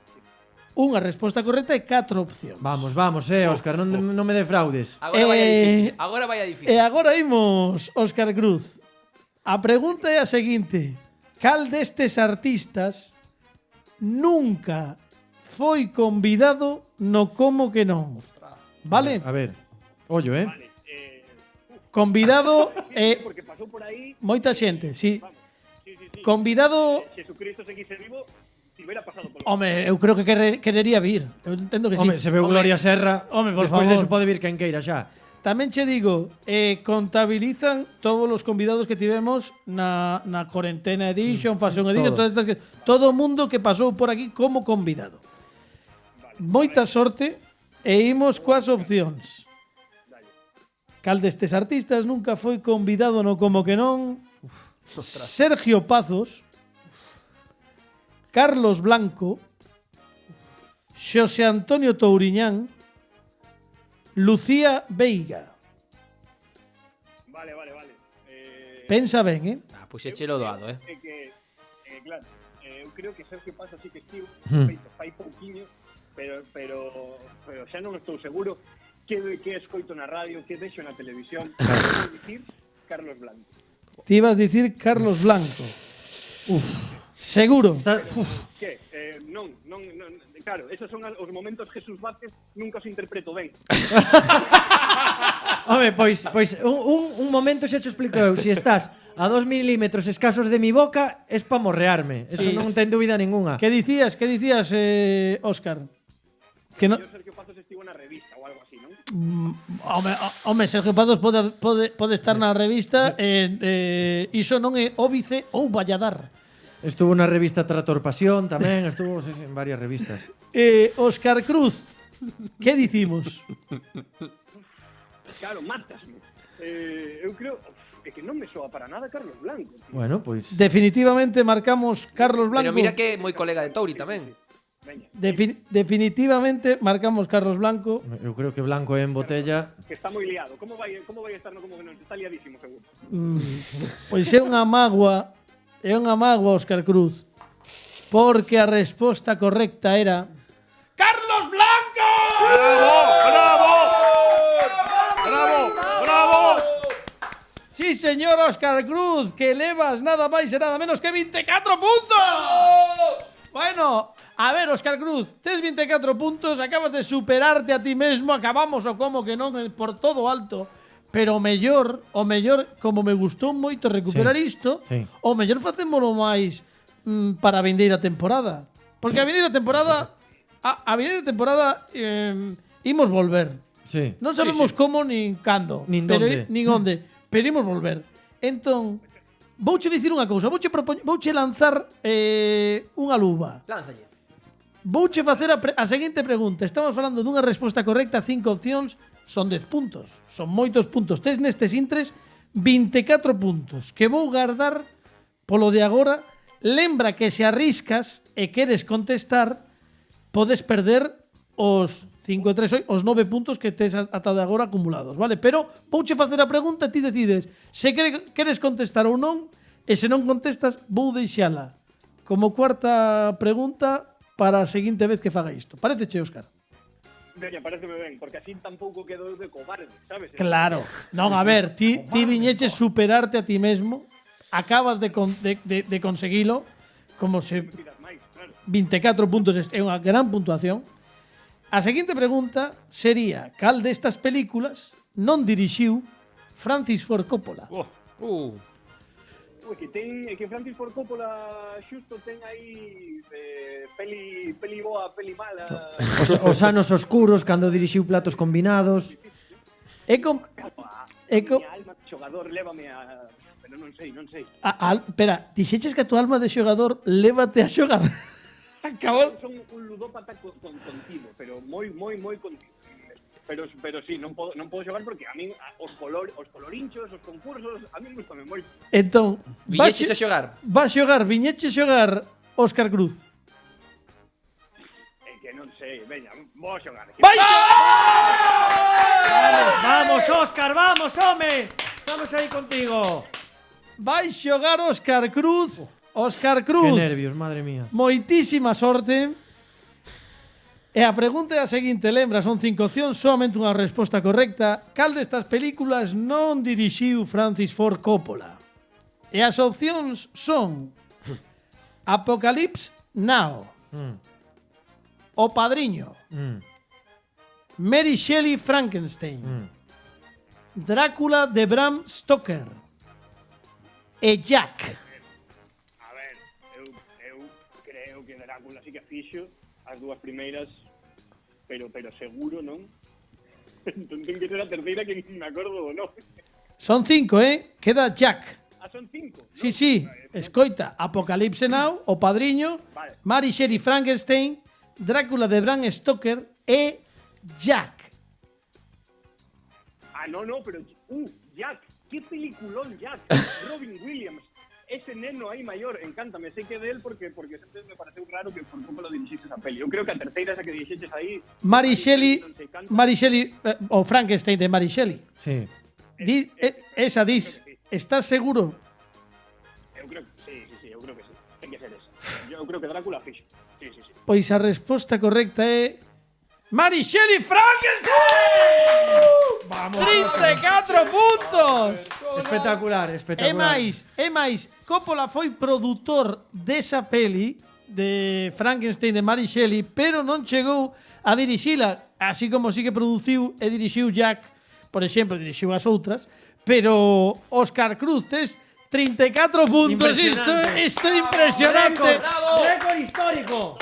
S2: unha resposta correcta e 4 opcións.
S4: Vamos, Óscar, non me defraudes.
S3: Agora vai a difícil.
S2: E agora imos, Óscar Cruz. A pregunta é a seguinte. Cal destes artistas nunca foi convidado no Como que non? Vale?
S4: A ver, ollo,
S8: Vale,
S2: Convidado
S8: porque pasou por aí.
S2: moita xente, sí.
S8: Vamos. Sí.
S2: Convidado...
S8: Jesucristo seguise vivo, si hubiera pasado por
S2: Home, eu creo que querería vir. Eu entendo que sí.
S4: Home, se veu Gloria Serra,
S2: Home, por
S4: despois
S2: favor.
S4: deso pode vir quen queira xa.
S2: Tamén che digo, contabilizan todos os convidados que tivemos na Cuarentena Edition, Fashion Edition,
S4: todo.
S2: todas estas todo o mundo que pasou por aquí como convidado. Moita sorte e imos coas opcións. Cal destes artistas nunca foi convidado no Como que non? Sergio Pazos, Carlos Blanco, Xosé Antonio Touriñán, Lucía Veiga.
S8: Vale.
S2: Pensa ben,
S3: Pois é chelo doado,
S8: É que, claro, eu creo que Sergio Pazos sí que estivo, fai pouquiño, pero xa non estou seguro que escoito na radio, que vexo na televisión. Vou dicir Carlos Blanco.
S2: Ti ibas dicir Carlos Blanco. Seguro.
S8: Que? Non, claro, esos son os momentos Jesús Vázquez, nunca os interpreto ben.
S4: Home, pois un momento xa te explico eu. Si estás a 2 milímetros escasos de mi boca, es pa morrearme. Eso
S2: Sí.
S4: non ten dúbida ninguna.
S2: ¿Qué decías, Óscar? Que no,
S8: Yo Sergio Pazos estivo na revista ou algo así, non?
S2: home, Sergio Pazos pode estar na revista iso non é óbice ou valladar.
S4: Estuvo na revista Trator Pasión tamén, estuvo en varias revistas.
S2: Óscar Cruz, que dicimos?
S8: Claro, mátasme. Eu creo que non me soa para nada Carlos Blanco.
S4: Bueno, pois
S2: Definitivamente marcamos Carlos Blanco.
S3: Pero mira que é moi colega de Touri tamén.
S8: Veña,
S2: Definitivamente marcamos Carlos Blanco.
S4: eu creo que Blanco é en botella.
S8: que está moi liado. Como vai a estar no como que non? Está liadísimo, seguro.
S2: Pois é unha mágoa, Óscar Cruz, porque a resposta correcta era Carlos Blanco.
S6: ¡Bravo!
S2: Sí, señor Óscar Cruz, que elevas nada máis e nada menos que 24 puntos. Bueno, a ver, Óscar Cruz, tes 24 puntos, acabas de superarte a ti mesmo, acabamos o como que non por todo alto. Pero o mellor, como me gustou moito recuperar
S4: Sí,
S2: isto,
S4: sí.
S2: o mellor facémolo máis para a vindeira temporada. Porque a vindeira temporada imos volver.
S4: Sí.
S2: Non sabemos como nin cando,
S4: Nin
S2: pero
S4: donde.
S2: nin onde, pero imos volver. Entón, vouche dicir unha cousa, vouche lanzar unha luva.
S3: Lánzalle.
S2: Vouche facer a seguinte pregunta. Estamos falando dunha resposta correcta, 5 opcións, son 10 puntos. Son moitos puntos. Tes nestes intres 24 puntos que vou guardar polo de agora. Lembra que se arriscas e queres contestar, podes perder os 5 e 3, os 9 puntos que tes ata de agora acumulados, vale? Pero vouche facer a pregunta e ti decides se queres contestar ou non, e se non contestas, vou deixala como cuarta pregunta para a seguinte vez que faga isto. Paréceche, Óscar?
S8: Veña, pareceme ben, porque así tampouco quedo de cobarde, sabes?
S2: Claro. Non, a ver, ti viñeches superarte a ti mesmo, acabas de conseguilo, como se
S8: Pidas máis, claro.
S2: 24 puntos é unha gran puntuación. A seguinte pregunta sería: cal destas películas non dirixiu Francis Ford Coppola?
S8: Ui, que Francis Ford Coppola xusto ten aí peli boa, peli mala.
S4: Os anos oscuros, cando dirixiu Platos Combinados.
S2: É com
S8: Miña alma de xogador, lévame a... Pero non sei.
S2: espera, dixeches que a tua alma de xogador lévate a xogar. Acabou.
S8: Son un ludópata contigo, pero moi contigo. Pero sí, non podo xogar porque a min os colorinchos, os concursos, a min gustame moito.
S2: Entón,
S3: Viñeches a xogar.
S2: viñeches xogar Óscar Cruz.
S8: É que non sei, veña, vou a xogar.
S4: Vamos, Óscar, vamos, home. Estamos aí contigo.
S2: Vai xogar Óscar Cruz. Óscar
S4: Que
S2: Cruz.
S4: nervios, madre mía.
S2: Moitísima sorte. E a pregunta é a seguinte, lembra, son 5 opcións, solamente unha resposta correcta. Cal destas películas non dirixiu Francis Ford Coppola? E as opcións son Apocalypse Now, O Padriño, Mary Shelley Frankenstein, Drácula de Bram Stoker e Jack.
S8: A ver, eu creo que Drácula sí que fixo as dúas primeiras, pero seguro, non? Entón ten que ser a terceira que me acordo ou non.
S2: Son 5, Queda Jack.
S8: Son 5.
S2: Sí, escoita, Apocalipse Now, O Padriño,
S8: Vale.
S2: Mary Shelley Frankenstein, Drácula de Bram Stoker e Jack.
S8: No, pero... Jack, qué peliculón Jack. Robin Williams. Ese neno aí maior, encántame, sei que é del porque sempre me pareceu raro que por pouco lo dirixiste esa peli. Eu creo que a terceira esa que dirixeches aí...
S2: Mary Shelley,
S8: non sei canto.
S2: o Frankenstein de Mary Shelley.
S4: Sí.
S2: Esa dis, estás seguro?
S8: Eu creo que sí, eu creo que sí. Ten que ser esa. Eu creo que Drácula fixo. Sí.
S2: Pois a resposta correcta é Mary Shelley Frankenstein!
S4: Vamos.
S2: 34 puntos!
S4: Espectacular.
S2: É máis, Coppola foi produtor desa peli de Frankenstein de Mary Shelley, pero non chegou a dirixila, así como sí que produciu e dirixiu Jack, por exemplo, dirixiu as outras, pero Óscar Cruz tes 34 puntos, isto é impresionante.
S4: Récord histórico.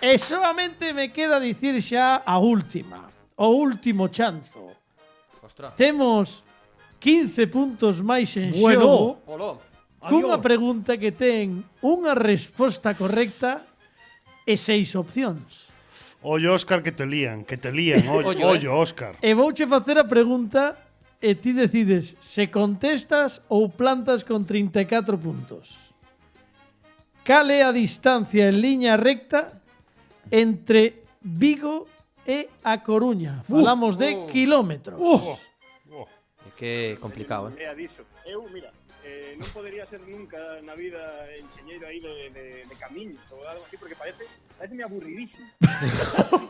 S2: E solamente me queda dicir xa a última, o último chanzo.
S3: Ostras.
S2: Temos 15 puntos máis en
S4: Bueno.
S2: xogo.
S3: Olo.
S2: Cunha pregunta que ten unha resposta correcta e 6 opcións.
S6: Ollo, Óscar, que te lían. Ollo, Óscar.
S2: E vouche facer a pregunta e ti decides se contestas ou plantas con 34 puntos. Cal é a distancia en liña recta entre Vigo e A Coruña? Falamos de kilómetros.
S3: É que complicado,
S8: Idea diso. Eu, mira, non podería ser nunca na vida enxeñeiro aí de camiños ou algo así, porque parece aburridísimo.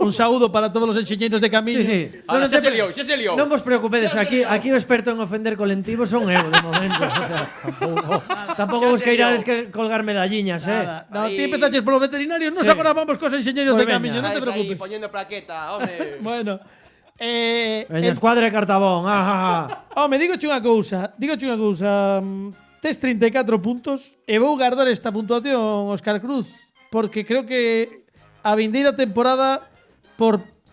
S2: Un saúdo para todos os enxeñeiros de camiño.
S4: Sí.
S3: Ahora xa se liou.
S4: Non vos preocupedes, aquí o experto en ofender colectivos son eu, de momento. O sea, tampouco vos queirades que colgar medalliñas,
S2: Nada. No,
S3: Ahí.
S2: ti empezaches polo veterinario, nos
S4: Sí.
S2: agora vamos cos enxeñeiros
S4: Pues
S2: de
S4: veña.
S2: camiño, non te
S3: Estáis aí
S2: preocupes.
S3: poñendo plaqueta, home.
S2: Bueno,
S4: Veña, escuadra de Cartabón.
S2: Home, dígoche unha cousa. Tes 34 puntos e vou guardar esta puntuación, Óscar Cruz, porque creo que a vindeira temporada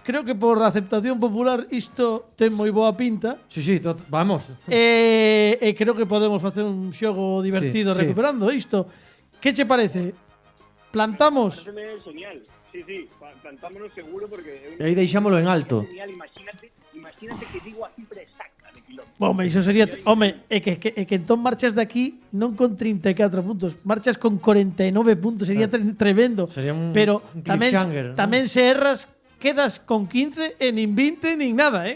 S2: creo que por aceptación popular isto ten moi boa pinta.
S4: Sí, vamos.
S2: E creo que podemos facer un xogo divertido
S4: Sí.
S2: recuperando isto. Que che parece? Plantamos?
S8: Pareceme genial. Sí, plantámonos seguro porque...
S4: E aí deixámolo en alto.
S8: Genial, imagínate que digo a cifra exacta de kilómetros.
S2: Home, iso sería... Home, é que entón marchas de aquí non con 34 puntos, marchas con 49 puntos, sería tremendo.
S4: Sería un
S2: tamén
S4: cliffhanger, ¿no?
S2: se erras, quedas con 15 e nin 20 nin nada,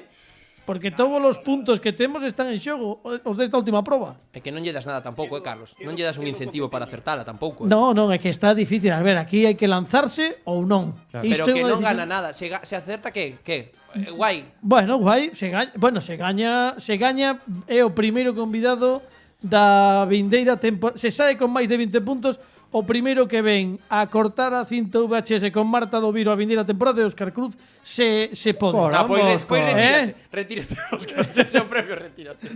S2: Porque todos os puntos que temos están en xogo, os desta última proba.
S3: É que non lle das nada tampouco, Carlos. Non lle das un incentivo para acertala tampouco.
S2: Non, é que está difícil. A ver, aquí hai que lanzarse ou non.
S4: Claro.
S3: Pero
S2: Isto é
S3: que
S2: unha
S3: non
S2: decisión-
S3: gana nada. Se acerta, que? Guai.
S2: Bueno, guai, se gaña é o primeiro convidado da vindeira temporada. Se sae con máis de 20 puntos, o primeiro que ven a cortar a cinta VHS con Marta do Viro a vindeira temporada de Óscar Cruz se pode.
S4: Cora.
S3: Pois
S2: ¿Eh?
S3: retírate. Óscar, ese é o premio, retírate.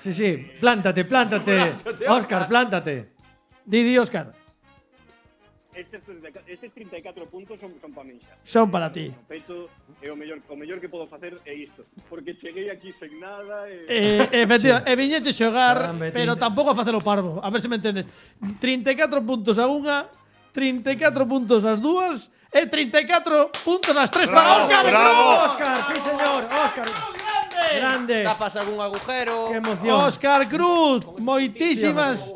S4: Sí, plántate. Óscar, plántate.
S2: Didi, Óscar,
S8: Estes 34 puntos son para min xa.
S2: son para ti.
S8: O peito é o mellor que podo facer é isto. Porque cheguei aquí sen nada
S2: Efectivamente, e viñeche xogar,
S4: Caramba,
S2: pero tampouco a facer o parvo. A ver se me entendes. 34 puntos a unha, 34 puntos as dúas e 34 puntos as tres para Óscar de
S6: bravo.
S2: Cruz.
S4: Óscar, sí señor, Óscar. Grande.
S3: Tapas algún agujero.
S4: Qué emoción.
S2: Óscar Cruz, moitísimos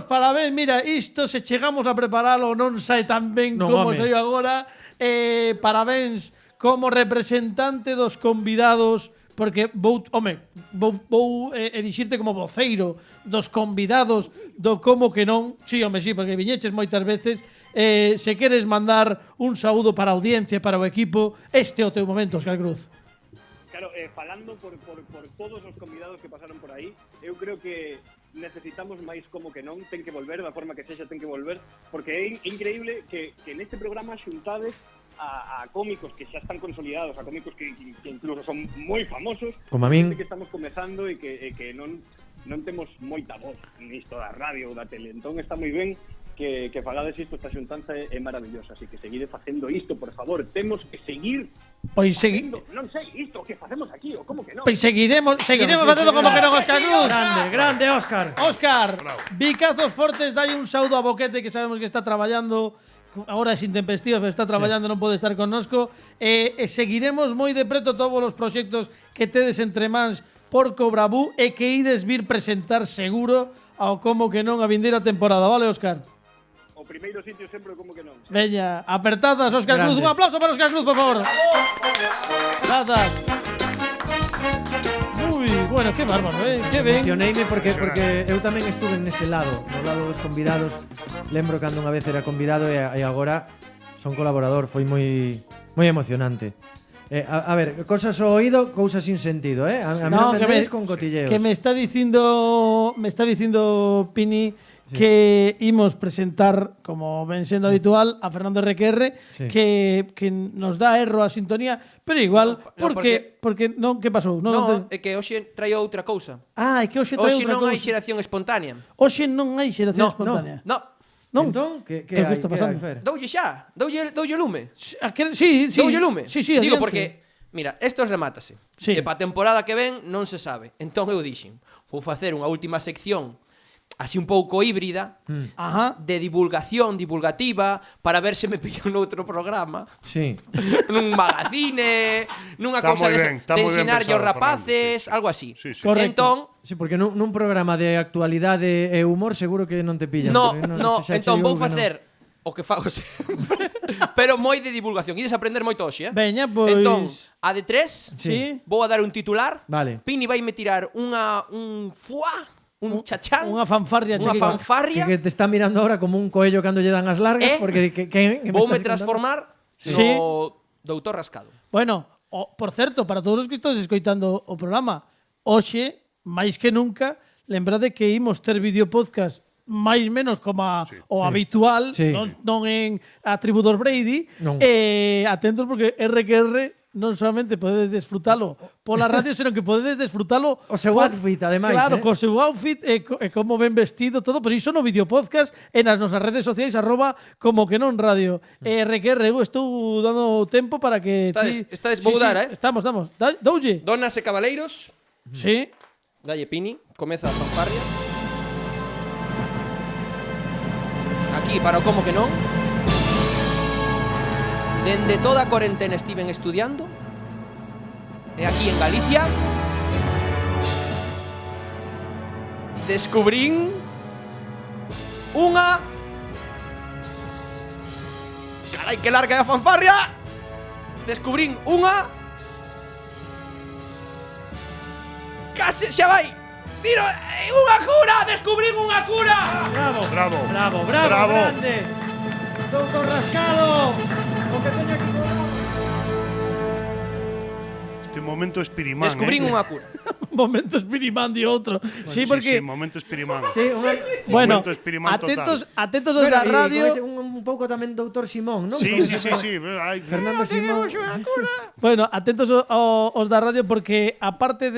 S2: parabéns. Mira, isto se chegamos a preparalo non sai tan ben
S4: Non,
S2: como
S4: home.
S2: saiu agora. Parabéns como representante dos convidados, porque vou elixirte como voceiro dos convidados do como que non. Sí, porque viñeches moitas veces. Se queres mandar un saúdo para a audiencia, para o equipo, este é o teu momento, Óscar Cruz.
S8: Claro, falando por todos os convidados que pasaron por aí, eu creo que necesitamos máis como que non, ten que volver, da forma que sexa ten que volver, porque é increíble que neste programa xuntades a cómicos que xa están consolidados, a cómicos que incluso son moi famosos,
S4: Como a min.
S8: que estamos comezando e que non temos moita voz nisto da radio ou da tele, entón está moi ben que falades isto, esta xuntanza é maravillosa, así que seguide facendo isto, por favor, temos que seguir
S2: Pois
S8: non sei, isto que facemos aquí, ou como que non.
S2: Pois seguiremos facendo como que non, Óscar Cruz.
S4: Grande, Óscar.
S2: Óscar, bicazos fortes, dai un saúdo a Boquete que sabemos que está traballando. Agora é intempestivo, pero está traballando, non pode estar connosco. E seguiremos moi de preto todos os proxectos que tedes entre mans por Cobrabú e que ides vir presentar seguro ao como que non a vindeira temporada, vale, Óscar?
S8: O primeiro sitio sempre o como que non.
S2: Veña, apertadas, Óscar Cruz.
S4: Grande.
S2: Un aplauso para Óscar Cruz, por favor. Grazas. Uy, bueno, qué bárbaro, que ben.
S4: Emocioneime porque eu tamén estuve nese lado, no lado dos convidados. Lembro cando unha vez era convidado e agora son colaborador, foi moi emocionante. A ver, cosas ao oído, cousas sin sentido, A mí non me con cotilleos.
S2: Que me está dicindo Pini que imos presentar, como ven sendo habitual, a Fernando RQR,
S4: Sí.
S2: que nos dá erro a sintonía, pero igual, porque non, que pasou?
S3: Non, é que hoxe traio outra cousa.
S2: É que hoxe trae
S3: Hoxe
S2: outra
S3: non hai
S2: cousa.
S3: xeración espontánea.
S2: Hoxe non hai xeración espontánea.
S3: No,
S2: Non.
S4: Entón, que
S2: Que
S4: hai?
S2: está
S4: Que
S2: pasando?
S4: hai, Fer?
S3: doulle xa, doulle lume.
S2: Sí.
S3: Doulle lume.
S2: Sí,
S3: Digo
S2: adiante.
S3: porque, mira, isto remátase.
S2: Sí.
S3: E para a temporada que ven non se sabe. Entón eu dixen, vou facer unha última sección así un pouco híbrida,
S2: Ajá.
S3: de divulgativa, para ver se me pillo noutro programa,
S4: Sí.
S3: nun magazine, nunha
S6: Está
S3: cousa
S6: moi
S3: de,
S6: ben, está
S3: de
S6: moi ben
S3: ensinarlle aos
S6: pensado,
S3: rapaces,
S6: Fernando,
S3: algo así.
S6: Sí, sí.
S2: Correcto.
S3: Entón,
S4: Sí, porque nun programa de actualidade e humor seguro que non te pillan.
S3: no,
S4: porque xa
S3: entón
S4: chegou
S3: vou
S4: que non.
S3: facer o que fago sempre, pero moi de divulgación. Ides aprender moito hoxe,
S2: Veña, pois.
S3: Entón, a de 3,
S2: Sí.
S3: vou a dar un titular.
S4: Vale.
S3: Pini vai me tirar un fuá, un chachán,
S2: Unha fanfarria
S3: unha
S2: chiquica.
S3: fanfarria.
S4: Que te está mirando ahora como un coello cando lle dan as largas, porque que me
S3: Voume
S4: estás contando?
S3: transformar
S2: Sí.
S3: no doutor Rascado.
S2: Bueno, por certo, para todos os que estáis escoitando o programa, hoxe, máis que nunca, lembrade que imos ter videopodcast máis menos como o habitual,
S4: Sí.
S2: non en a tribu dos Brady,
S4: Non.
S2: atentos porque RQR non solamente podedes desfrutalo pola radio, senón que podedes desfrutalo
S4: O seu outfit, ademais,
S2: claro, co seu outfit e como ben vestido, todo, pero iso no videopodcast e nas nosas redes sociais @como que non radio. RQR, eu estou dando tempo para que
S3: Estades vou dar,
S2: Estamos. Doulle.
S3: Donas e cabaleiros,
S2: Sí.
S3: dalle Pini, comeza a fanfarria. Aquí para o como que non. Dende toda a cuarentena estiven estudiando. E aquí en Galicia descubrín unha... Carai, que larga é a fanfarria! Descubrín unha... Case, xa vai! Tiro, unha cura! Descubrín unha cura!
S6: Bravo.
S4: Grande. Doutor Rascado. O que teño aquí colgado.
S6: Este momento espirimán,
S3: Descubrín unha cura.
S2: Un momento Spirimán de outro. Sí, porque...
S6: Sí, momento espirimán.
S4: Sí,
S2: Bueno,
S6: Momento Spirimán
S2: atentos aos
S4: Bueno,
S2: da
S4: e
S2: radio.
S4: con ese un pouco tamén doutor Simón, non?
S6: Sí. Ay,
S4: Fernando Simón.
S2: Bueno, atentos aos da radio porque aparte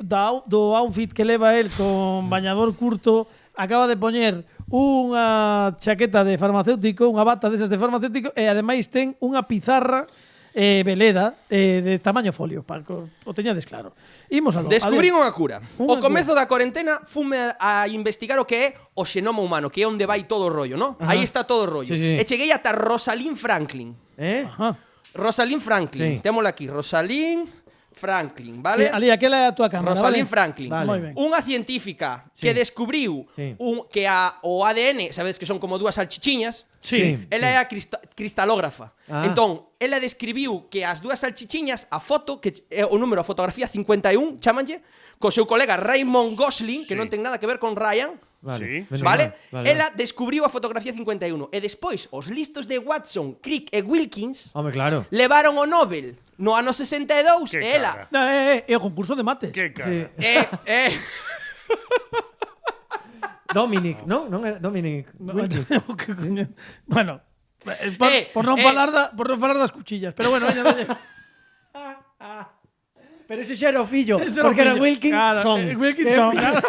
S2: do outfit que leva el con bañador curto, acaba de poñer unha chaqueta de farmacéutico, unha bata desas de farmacéutico e ademais ten unha pizarra veleda de tamaño folio, para que o teñades claro. Imos aló.
S3: Descubrín unha cura.
S2: Unha
S3: O comezo da cuarentena fume a investigar o que é o xenoma humano, que é onde vai todo o rollo, ¿no? Aí está todo o rollo.
S2: Sí.
S3: E cheguei ata Rosalind Franklin.
S2: Ajá.
S3: Rosalind Franklin.
S4: Sí.
S3: Témola aquí. Rosalind Franklin,
S2: Sí,
S3: vale?
S2: ali, aquela é a túa cámara,
S3: Rosalind
S2: vale?
S3: Franklin.
S4: Vale.
S2: Moi ben.
S3: Unha científica que descubriu
S4: Sí.
S3: que o ADN, sabes que son como dúas salchichiñas,
S2: Sí.
S3: ela é a cristalógrafa.
S4: Ah.
S3: Entón, ela describiu que as dúas salchichiñas, a foto, que é o número, a fotografía 51, chámanlle, co seu colega Raymond Gosling, que
S6: Sí.
S3: non ten nada que ver con Ryan,
S4: Vale.
S6: Sí.
S4: menos
S3: vale?
S4: mal.
S3: Ela descubriu a fotografía 51 e despois os listos de Watson, Crick e Wilkins
S4: Home, claro.
S3: levaron o Nobel no ano 62
S6: Que
S3: e ela
S6: cara.
S2: É o concurso de mates.
S6: Que cara.
S4: Dominic, non? Non era Dominic. Wilkins.
S2: Que coño. Bueno, por non falar das cuchillas, pero bueno, veña.
S4: Pero ese xa era o fillo,
S2: Ese era o
S4: porque era
S2: fillo.
S4: Wilkinson.
S2: Claro, Wilkinson, claro.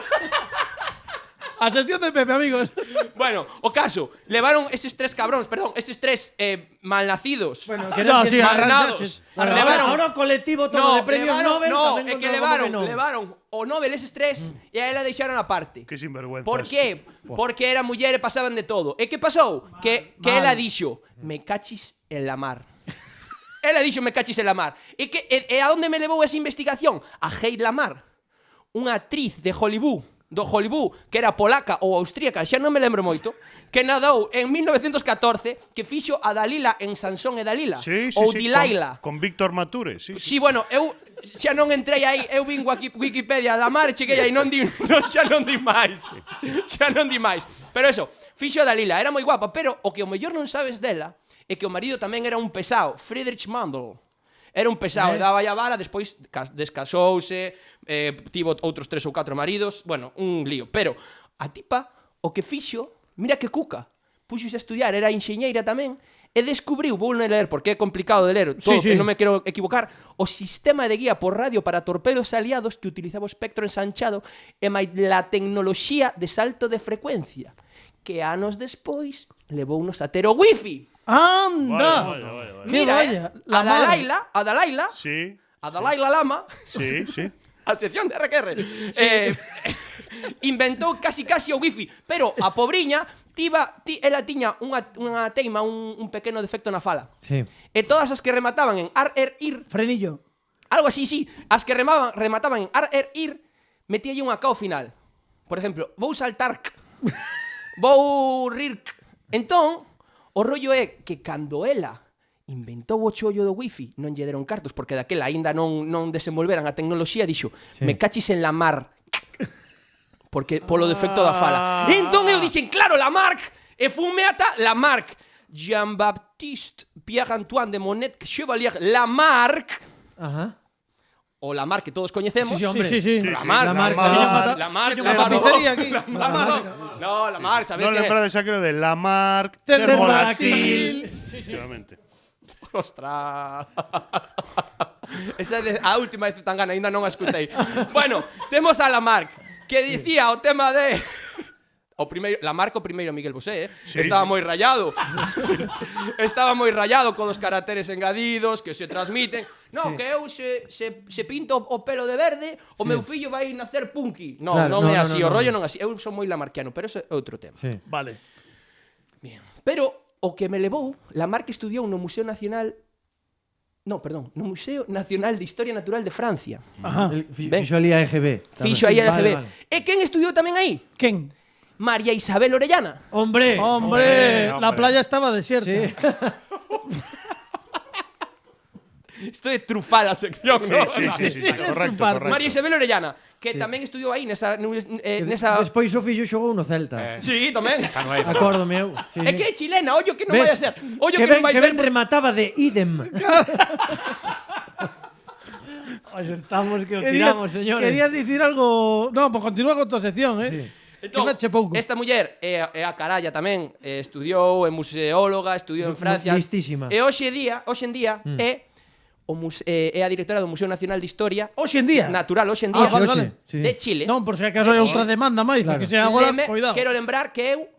S2: A sección de Pepe, amigos.
S3: Bueno, o caso, levaron eses tres cabróns, perdón, eses tres malnacidos.
S4: Bueno,
S2: No, sí,
S3: malnados.
S2: arrancaches.
S4: Ahora o colectivo todo de premios Nobel.
S3: No,
S4: tamén
S3: é que
S4: contra o
S3: levaron o Nobel eses tres e a ela deixaron aparte.
S6: Que sinvergüenzas.
S3: Por qué? Porque era muller e pasaban de todo. E que pasou? Que ela dixo, me cachis en la mar. Ela dixo, me cachis en la mar. E a onde me levou esa investigación? A Hedy Lamarr, unha actriz de Hollywood, que era polaca ou austríaca, xa non me lembro moito, que nadou en 1914, que fixo a Dalila en Sansón e Dalila,
S6: Sí,
S3: ou Delilah.
S6: Con Víctor Mature, sí.
S3: Sí, bueno, eu xa non entrei aí, eu vin Wikipedia da mar e cheguei aí, xa non di máis. Xa non di máis. Pero eso, fixo a Dalila, era moi guapa, pero o que o mellor non sabes dela é que o marido tamén era un pesado, Friedrich Mandel. Era un pesado, daba a vara, despois descasouse, tivo outros 3 ou 4 maridos, bueno, un lío. Pero a tipa, o que fixo, mira que cuca, puxose a estudiar, era enxeñeira tamén, e descubriu, vou ler porque é complicado de ler, todo,
S2: Sí.
S3: non me quero equivocar, o sistema de guía por radio para torpedos aliados que utilizaba o espectro ensanchado e máis la tecnoloxía de salto de frecuencia, que anos despois levounos a ter o wifi.
S2: Anda.
S6: Vaya.
S2: Que
S3: Mira,
S2: vaya.
S3: a Dalaila,
S6: Sí,
S3: a Dalai Lama,
S6: sí.
S3: a sección de RQR, inventou casi o wifi, pero a pobriña ela tiña unha teima, un pequeno defecto na fala.
S4: Sí.
S3: E todas as que remataban en ir,
S2: Frenillo.
S3: algo así, sí, as que remataban en ir, metíalle unha K ao final. Por exemplo, vou saltar, vou rir. Entón, o rollo é que cando ela inventou o chollo do wifi, non lle deron cartos, porque daquela aínda non desenvolveran a tecnoloxía, dixo, me cachis en la mar. Porque polo defecto da fala. E entón eu dixen, claro, Lamarck, e fume ata Lamarck. Jean-Baptiste Pierre-Antoine de Monet Chevalier Lamarck,
S4: Ajá.
S3: o Lamarck que todos coñecemos.
S2: Sí, hombre. Sí.
S3: Lamarck.
S2: Tiña unha tapicería aquí.
S3: No, Lamarck, sabes
S6: No
S3: que...
S6: lembrades aquilo de Lamarck
S2: Pterodáctil.
S6: Pterodáctil. Efectivamente.
S3: Ostras. Esa é a última de Zetangana, ainda non a escutei. Bueno, temos a Lamarck, que dicía o tema de... O primeiro, Lamarck o primeiro Miguel Bosé,
S6: Sí,
S3: estaba
S6: sí.
S3: moi rayado. Estaba moi rayado con os caracteres engadidos que se transmiten. No, que eu se pinto o pelo de verde, o meu fillo vai nacer punky. No,
S4: Claro,
S3: non
S4: no,
S3: é
S4: no,
S3: así,
S4: no,
S3: o
S4: no.
S3: rollo non é así. Eu son moi lamarquiano, pero eso é outro tema.
S4: Sí.
S2: Vale.
S3: Bien. Pero o que me levou, Lamarck estudiou no Museo Nacional... No, perdón, no Museo Nacional de Historia Natural de Francia.
S2: Ajá.
S3: Ben.
S4: Fixo ali a EGB.
S3: Fixo aí a
S4: Vale,
S3: LGB.
S4: vale.
S3: E quen estudiou tamén aí?
S2: ¿Quién?
S3: María Isabel Orellana.
S4: Hombre.
S2: Hombre,
S6: Hombre,
S2: la
S6: hombre.
S2: playa estaba desierta.
S4: Sí.
S3: Isto é trufar a sección,
S6: Sí,
S3: ¿no?
S6: sí, correcto, correcto.
S3: María Isabel Orellana, que tamén estudiou aí nesa...
S4: Despois o fillo xogou no Celta.
S3: Sí, tamén.
S4: Acordo meu. Sí,
S3: É que é chilena, ollo que non
S4: ¿Ves?
S3: vai a ser. Ollo
S4: que
S3: que non
S4: ben,
S3: vai
S4: que
S3: ser.
S4: ben remataba de idem. Estamos que o tiramos, señores.
S2: Querías dicir algo... No, pues continúa con tu sección, ¿eh?
S4: Sí.
S3: Entón,
S2: Que fache pouco.
S3: esta muller é a caralla tamén, estudiou, é museóloga, estudiou en Francia.
S4: Listísima.
S3: E hoxe en día é a directora do Museo Nacional de Historia
S2: Hoxe en día.
S3: Natural, hoxe en día,
S2: vale,
S4: Hoxe,
S2: vale.
S4: sí.
S3: de Chile.
S2: Non, por si acaso hai outra demanda máis,
S4: Claro.
S2: porque se agora,
S3: Leme-
S2: cuidado.
S3: Quero lembrar que eu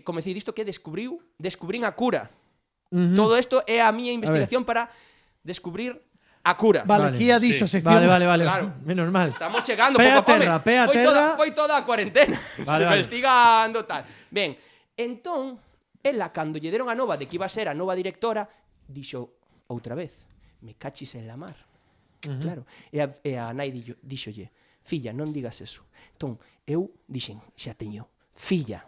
S3: comecei disto que descubrín a cura. Todo isto é a miña investigación para descubrir a cura.
S2: Vale,
S4: Vale,
S2: aquí ha dicho sección.
S4: Vale.
S3: Claro.
S4: Menos mal.
S3: Estamos chegando
S4: Pé a
S3: pouco a
S4: terra,
S3: come.
S4: pé a terra.
S3: Foi toda a cuarentena. Estou
S4: vale.
S3: investigando tal. Ben, entón, ela cando lle deron a nova de que iba a ser a nova directora, dixo outra vez, me cachis en la mar. Claro. E a nai díxolle, filla, non digas eso. Entón, eu dixen, xa teño, filla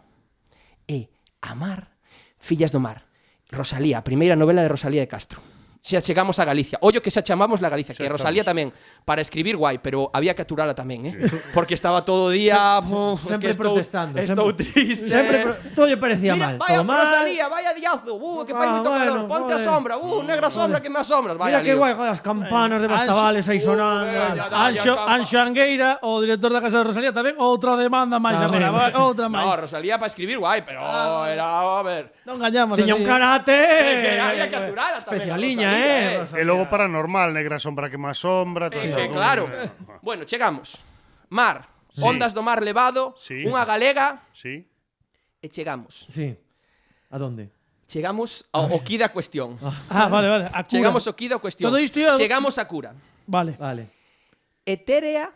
S3: e a mar, fillas do mar. Rosalía, a primeira novela de Rosalía de Castro. Xa chegamos a Galicia. Ollo que xa chamamos la Galicia,
S6: Xa
S3: que Rosalía
S6: estamos.
S3: tamén, para escribir guai, pero había que aturala tamén, Porque estaba todo o día...
S4: Sempre protestando.
S3: Estou triste.
S4: Todo lle parecía
S3: Mira,
S4: mal.
S3: vaya
S4: Todo mal.
S3: Rosalía, vaya diazo. Que fai moito
S4: bueno,
S3: calor. Ponte a
S4: joder.
S3: sombra. Negra sombra que me asombras. Vaya
S4: Mira que
S3: lío.
S4: guai, joder, as campanas de Bastavales aí sonando.
S2: Anxo Angueira, o director da Casa de Rosalía, tamén outra demanda máis
S4: Tamén.
S2: agora, vale, outra
S3: No,
S2: máis.
S3: Rosalía para escribir guai, pero era, a ver...
S2: Non engañamos.
S4: Tiña
S2: así,
S4: un karate.
S3: Que había que aturala tamén.
S4: Especialiña,
S3: a
S6: E
S3: Rosalía,
S6: logo paranormal, negra sombra que má sombra. todo
S3: Que
S6: isto.
S3: claro. Bueno, chegamos. Mar. Ondas do mar levado.
S6: Sí.
S3: Unha galega.
S6: Sí.
S3: E chegamos.
S4: Sí. A dónde?
S3: Chegamos ao qui da cuestión.
S2: Ah, vale. A cura.
S3: Chegamos ao qui da cuestión.
S2: Todo isto ia-
S3: Chegamos a cura.
S2: Vale.
S4: Vale.
S3: Etérea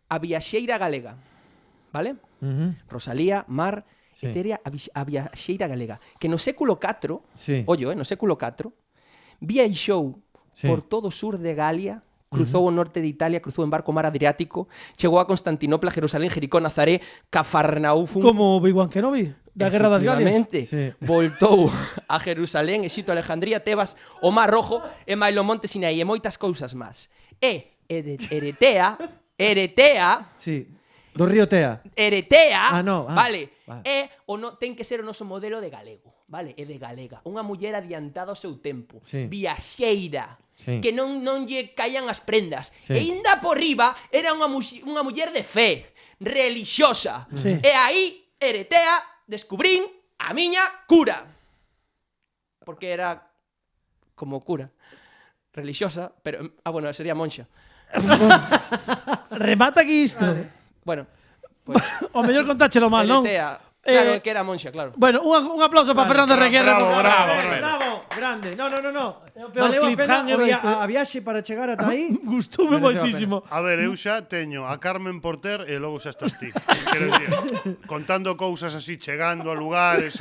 S3: a viaxeira galega. Vale? Rosalía, Mar,
S4: Sí.
S3: Etérea a viaxeira galega. Que no século IV,
S4: Sí.
S3: ollo, no século IV, viaxou
S4: Sí.
S3: por todo o sur de Galia, cruzou o norte de Italia, cruzou en barco o mar Adriático, chegou a Constantinopla, Jerusalén, Jericó, Nazaré, Cafarnaúm,
S2: Como Obi-Wan Kenobi, da Guerra das Galias.
S3: Efectivamente,
S4: Sí.
S3: voltou a Jerusalén, Exito, Alejandría, Tebas, o Mar Rojo, e Mailo Monte Sinaí, e moitas cousas máis. Eretea,
S4: Sí. Do Río Tea.
S3: Eretea,
S4: Ah, no,
S3: vale,
S4: vale.
S3: ten que ser o noso modelo de galego, vale? É de galega, unha muller adiantada ao seu tempo,
S4: Sí.
S3: viaxeira,
S4: Sí.
S3: que non lle caían as prendas.
S4: Sí.
S3: E inda por riba era unha muller de fe, relixiosa.
S2: Sí.
S3: E aí, Eretea, descubrín a miña cura. Porque era como cura, relixiosa, pero bueno, sería monxa.
S2: Remata aquí isto.
S3: Bueno, pues
S2: O mellor contáchelo mal, non?
S3: Eretea, claro,
S2: Eh,
S3: que era monxa, claro.
S2: Bueno, un aplauso para Fernando Reguerra.
S4: Bravo, grande. No.
S2: o peor
S4: Valeu a pena
S2: cliffhanger
S4: o
S2: deste.
S4: a viaxe para chegar ata aí.
S2: Gustoume
S4: Mereceu a
S2: moitísimo.
S6: A ver, eu xa teño a Carmen Porter e logo xa estás ti. Quero dicir, contando cousas así, chegando a lugares.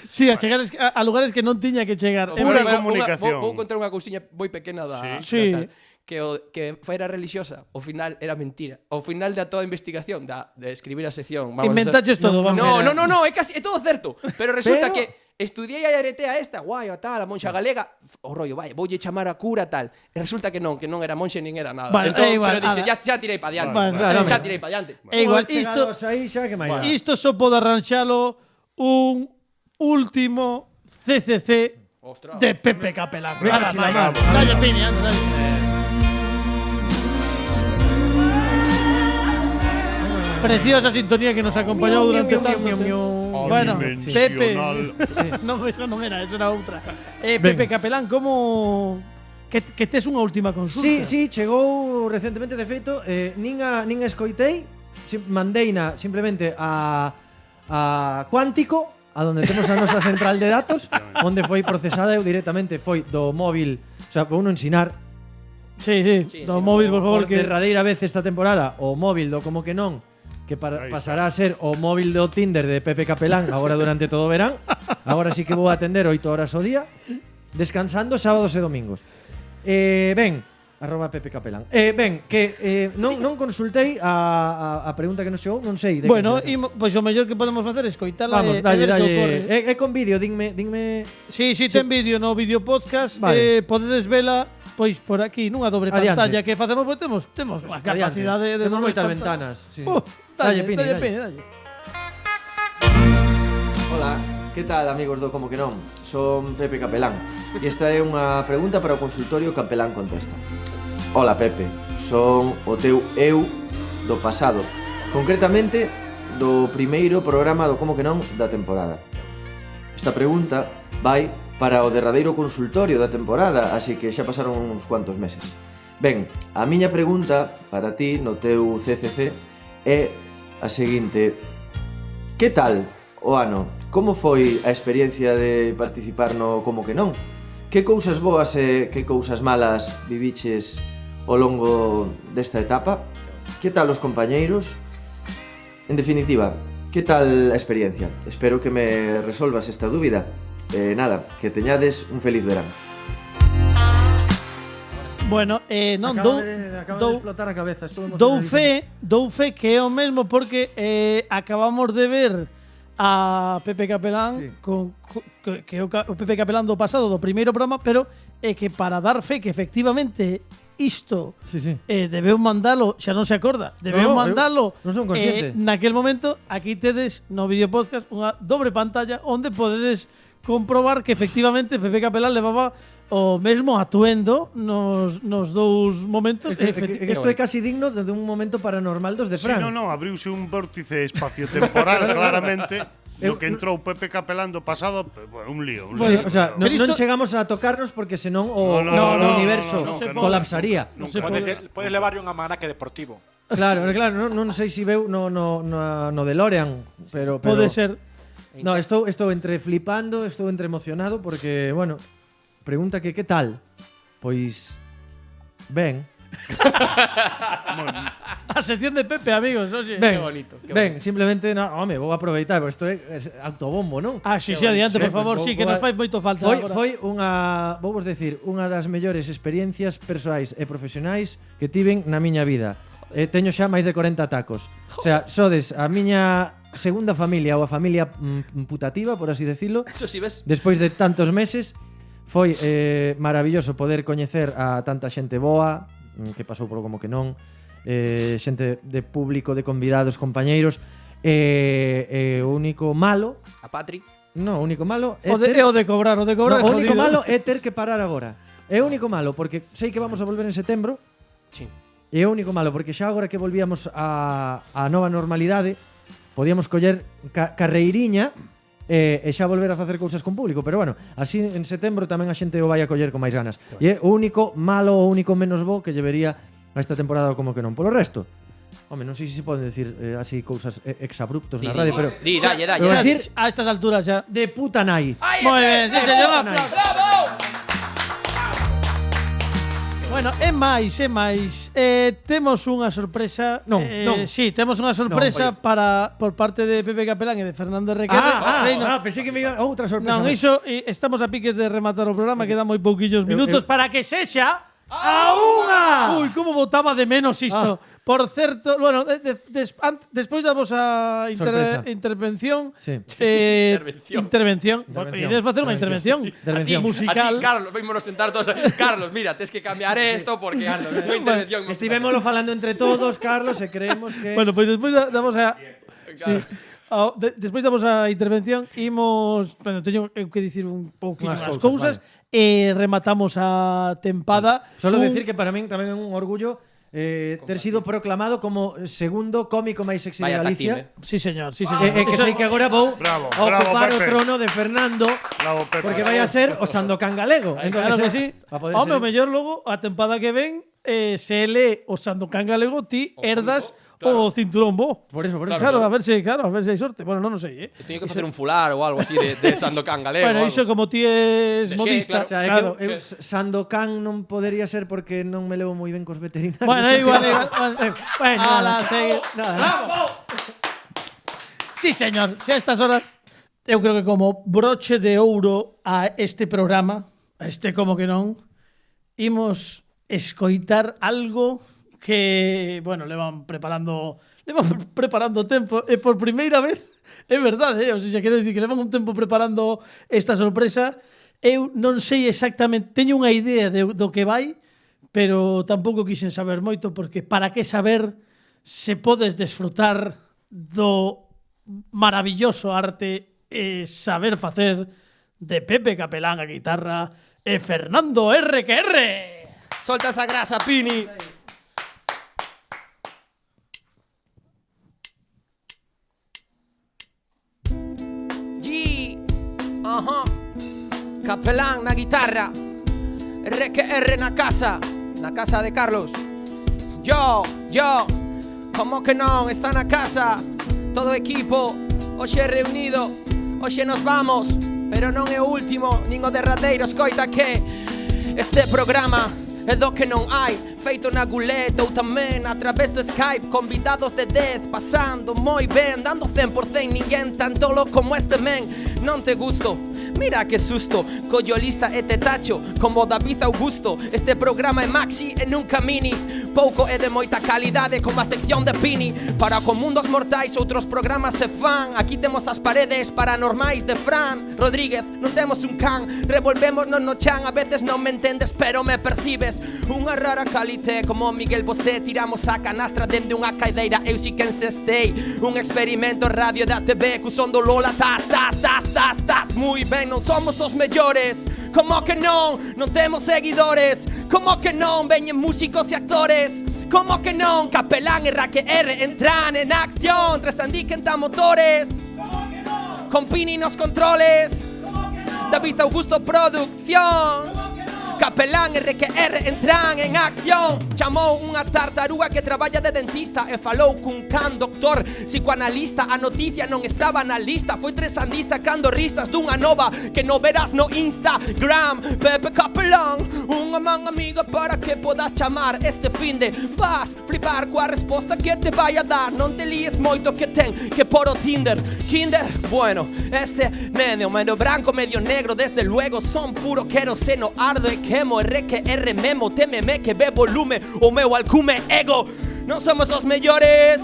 S2: Sí, a chegar a lugares que non tiña que chegar.
S6: Pura comunicación.
S3: Vou contar unha cousiña moi pequena da
S2: Sí.
S3: da tal, que era religiosa, ao final era mentira. Ao final da toda a investigación, de escribir a sección,
S2: Inventaches todo, vamos.
S3: No, é todo certo, pero resulta
S4: Pero-
S3: que estudiei a Eretea esta, guai, a tal, a monxa galega, o rollo, vai, voulle chamar a cura tal. E resulta que non era monxa nin era nada.
S2: Vale,
S3: Entón,
S2: igual,
S3: pero dixe,
S2: ala.
S3: xa tirei pa diante.
S2: Vale, claro,
S3: Xa
S2: hombre.
S3: tirei pa diante.
S2: É igual, isto
S4: aí xa que máis.
S2: isto só pode arranxalo un último CCC
S3: Ostras.
S2: de Pepe Capelán.
S4: Venga,
S2: Nada
S4: Chilamar.
S2: máis. Dalle pini, anda, dalle. Preciosa sintonía que nos acompañou durante tanto tempo. Bueno, Pepe. Non, eso non era, eso era outra. Pepe Capelán, como que tes unha última consulta?
S4: Sí, chegou recentemente, de feito, nin a escoitei, mandeina simplemente a Cuántico, a donde temos a nosa central de datos, onde foi procesada eu directamente, foi do móvil, o sea, vou non ensinar.
S2: Sí, do móvil, por favor,
S4: Por
S2: que
S4: derradeira vez esta temporada, o móvil do Como que non, que pasará a ser o móvil do Tinder de Pepe Capelán agora durante todo o verán. Agora sí que vou atender 8 horas ao día, descansando sábados e domingos. Ben, @Pepe Capelán. Ben, que non consultei a pregunta que nos chegou, non sei.
S2: bueno, pois o mellor que podemos facer é escoitala.
S4: Vamos, dalle. É con vídeo, dinme.
S2: Sí, ten vídeo no vídeo podcast.
S4: Vale.
S2: Podedes vela pois por aquí nunha dobre
S4: Adiante.
S2: pantalla que facemos, pois temos a capacidade de
S4: Temos
S2: dobles
S4: moitas
S2: pantallas.
S4: ventanas. Sí.
S2: Dalle,
S4: Pini,
S2: dalle.
S7: Hola, que tal amigos do Como que non? Son Pepe Capelán e esta é unha pregunta para o consultorio Capelán Contesta. Hola Pepe, son o teu eu do pasado, concretamente do primeiro programa do Como que non da temporada. Esta pregunta vai para o derradeiro consultorio da temporada, así que xa pasaron uns cuantos meses. Ben, a miña pregunta para ti no teu CCC é a seguinte: que tal o ano? Como foi a experiencia de participar no Como que non? Que cousas boas e que cousas malas viviches ao longo desta etapa? Que tal os compañeiros? En definitiva, que tal a experiencia? Espero que me resolvas esta dúbida. Nada, que teñades un feliz verán.
S2: Bueno, non
S4: Acaba de explotar a cabeza.
S2: dou fe que é o mesmo porque acabamos de ver a Pepe Capelán que é o Pepe Capelán do pasado, do primeiro programa, pero é que para dar fe que efectivamente isto debeu mandalo, xa non se acorda, debeu mandalo
S4: non son consciente.
S2: naquel momento. Aquí tedes no vídeo podcast unha dobre pantalla onde podedes comprobar que efectivamente Pepe Capelán levaba o mesmo atuendo nos dous momentos.
S4: Isto é casi digno de un momento paranormal dos de Fran.
S6: Sí, no, abriuse un vórtice espaciotemporal claramente. No que entrou Pepe Capelán do pasado, un lío.
S4: Bueno, o sea, non chegamos a tocarnos porque senón o universo colapsaría.
S5: Podes levarlle unha manaque deportivo.
S4: Claro, non sei se veu no DeLorean, pero
S2: Pode ser.
S4: No, estou entre flipando, estou entre emocionado porque, bueno, pregunta que tal? Pois ben.
S2: A sección de Pepe, amigos, oxe.
S4: Ben,
S3: Qué bonito.
S4: simplemente, vou aproveitar, porque isto é autobombo, non?
S2: Sí, adiante, por favor,
S4: pues,
S2: sí, que nos fai moito falta agora.
S4: Foi unha, vou vos decir, unha das mellores experiencias persoais e profesionais que tiven na miña vida. Teño xa máis de 40 tacos. O sea, sodes a miña segunda familia ou a familia putativa, por así decirlo.
S3: Eso sí, ves.
S4: Despois de tantos meses, foi maravilloso poder coñecer a tanta xente boa que pasou por Como que non, xente de público, de convidados, compañeiros. O único malo,
S3: A Patri.
S4: o único malo
S2: O de cobrar.
S4: o único malo é ter que parar agora. É o único malo porque sei que vamos a volver en setembro.
S3: Sí.
S4: E é o único malo porque xa agora que volvíamos a nova normalidade, podíamos coller carreiriña e xa volver a facer cousas con público, pero bueno, así en setembro tamén a xente o vai a coller con máis ganas. E é o único malo, o único menos bo que lle vería a esta temporada Como que non. Polo resto, home, non sei se poden decir así cousas exabruptos na radio, pero
S3: Dalle.
S4: pero decir
S2: A estas alturas xa.
S4: de puta nai.
S2: Moi ben, sí, señor. Bueno, é máis. Temos unha sorpresa.
S4: Non.
S2: Sí, temos unha sorpresa por parte de Pepe Capelán e de Fernando Requedes.
S4: Pensei que me iba outra sorpresa.
S2: Non, iso, estamos a piques de rematar o programa, quedan moi pouquillos minutos para que sexa
S4: a unha.
S2: Ui, como botaba de menos isto. Por certo, bueno, despois da vosa intervención, intervención. Ides facer unha intervención musical.
S3: A ti, Carlos, vámonos sentar todos. Carlos, mira, tens que cambiar esto porque unha intervención.
S4: Estivémolo falando entre todos, Carlos, e creemos que
S2: Bueno, pois despois da vosa despois da vosa intervención imos, bueno, teño que dicir un pouquinho as cousas e rematamos a tempada.
S4: Solo decir que para min tamén é un orgullo ter sido proclamado como segundo cómico máis sexy de
S3: Vaya
S4: Galicia.
S3: tactime.
S2: Sí, señor, sí, señor.
S4: Que sei que agora vou
S6: Bravo,
S4: a
S6: bravo,
S4: ocupar o
S6: Pepe.
S4: trono de Fernando,
S6: Bravo, Pepe.
S4: porque vai a ser o Sandokan galego.
S2: Claro que sí. Home, o
S4: me
S2: mellor logo, a tempada que ven, se lee o Sandokan galego, ti herdas o cinturón bo.
S4: Por eso.
S2: Claro, a ver si hai sorte. Bueno, non sei,
S3: Eu teño que facer un fular ou algo así de Sandokan galego.
S2: Bueno,
S3: algo.
S2: iso como ti es
S3: Sí,
S2: modista.
S3: claro.
S2: Claro.
S4: Eu Sandokan non podería ser porque non me levo moi ben cos veterinarios.
S2: Bueno, igual.
S4: Bueno,
S2: Ala,
S4: nada.
S2: segue.
S4: Nada.
S2: Sí, señor. Si a estas horas, eu creo que como broche de ouro a este programa, a este como que non, imos escoitar algo que, bueno, levan preparando tempo, e por primeira vez, é verdade, o sea, quero dicir que levan un tempo preparando esta sorpresa. Eu non sei exactamente, teño unha idea do que vai, pero tampouco quixen saber moito, porque para que saber se podes desfrutar do maravilloso arte e saber facer de Pepe Capelán a guitarra e Fernando R.Q.R.
S3: Solta esa grasa, Pini. G. Ajá. Capelán na guitarra. R.Q.R. na casa de Carlos. Yo, como que non está na casa. Todo o equipo, hoxe reunido, hoxe nos vamos, pero non é o último, nin o derradeiro. Escoita que este programa é do que non hai, feito na guleta ou tamén a través do Skype, convidados de 10, pasando moi ben, dando 100%, ninguén tan tolo como este men. Non te gusto, mira que susto, collolista e te tacho como David Augusto. Este programa é maxi e nunca mini, pouco é de moita calidade como a sección de Pini. Para con mundos mortais outros programas se fan. Aquí temos as paredes paranormais de Fran Rodríguez, non temos un can, revolvémonos no chan. A veces non me entendes pero me percibes. Unha rara calité como Miguel Bosé, tiramos a canastra dende unha caideira. Eu si que encestei un experimento radio da TV cu son do Lola. Tas, muy ben, non somos os mellores. Como que non temos seguidores. Como que non veñen músicos e actores. Como que non Capelán e R.Q.R. entran en acción. Tresandí quenta motores. Con Pini nos controles. David Augusto Produccións. Capelán e R.Q.R. entran en acción. Chamou unha tartaruga que traballa de dentista e falou cun can doctor psicoanalista. A noticia non estaba na lista, foi Tresandí sacando risas dunha nova que no verás no Instagram. Pepe Capelán, unha man amiga para que podas chamar este finde. Vas flipar coa resposta que te vai a dar. Non te líes moito que ten que por o Tinder. Kinder, bueno, este medio branco, medio negro, desde luego son puro queroseno, ardo e quemo. R.Q.R. memo, tememe que ve volume o meu alcume ego. Non somos os mellores,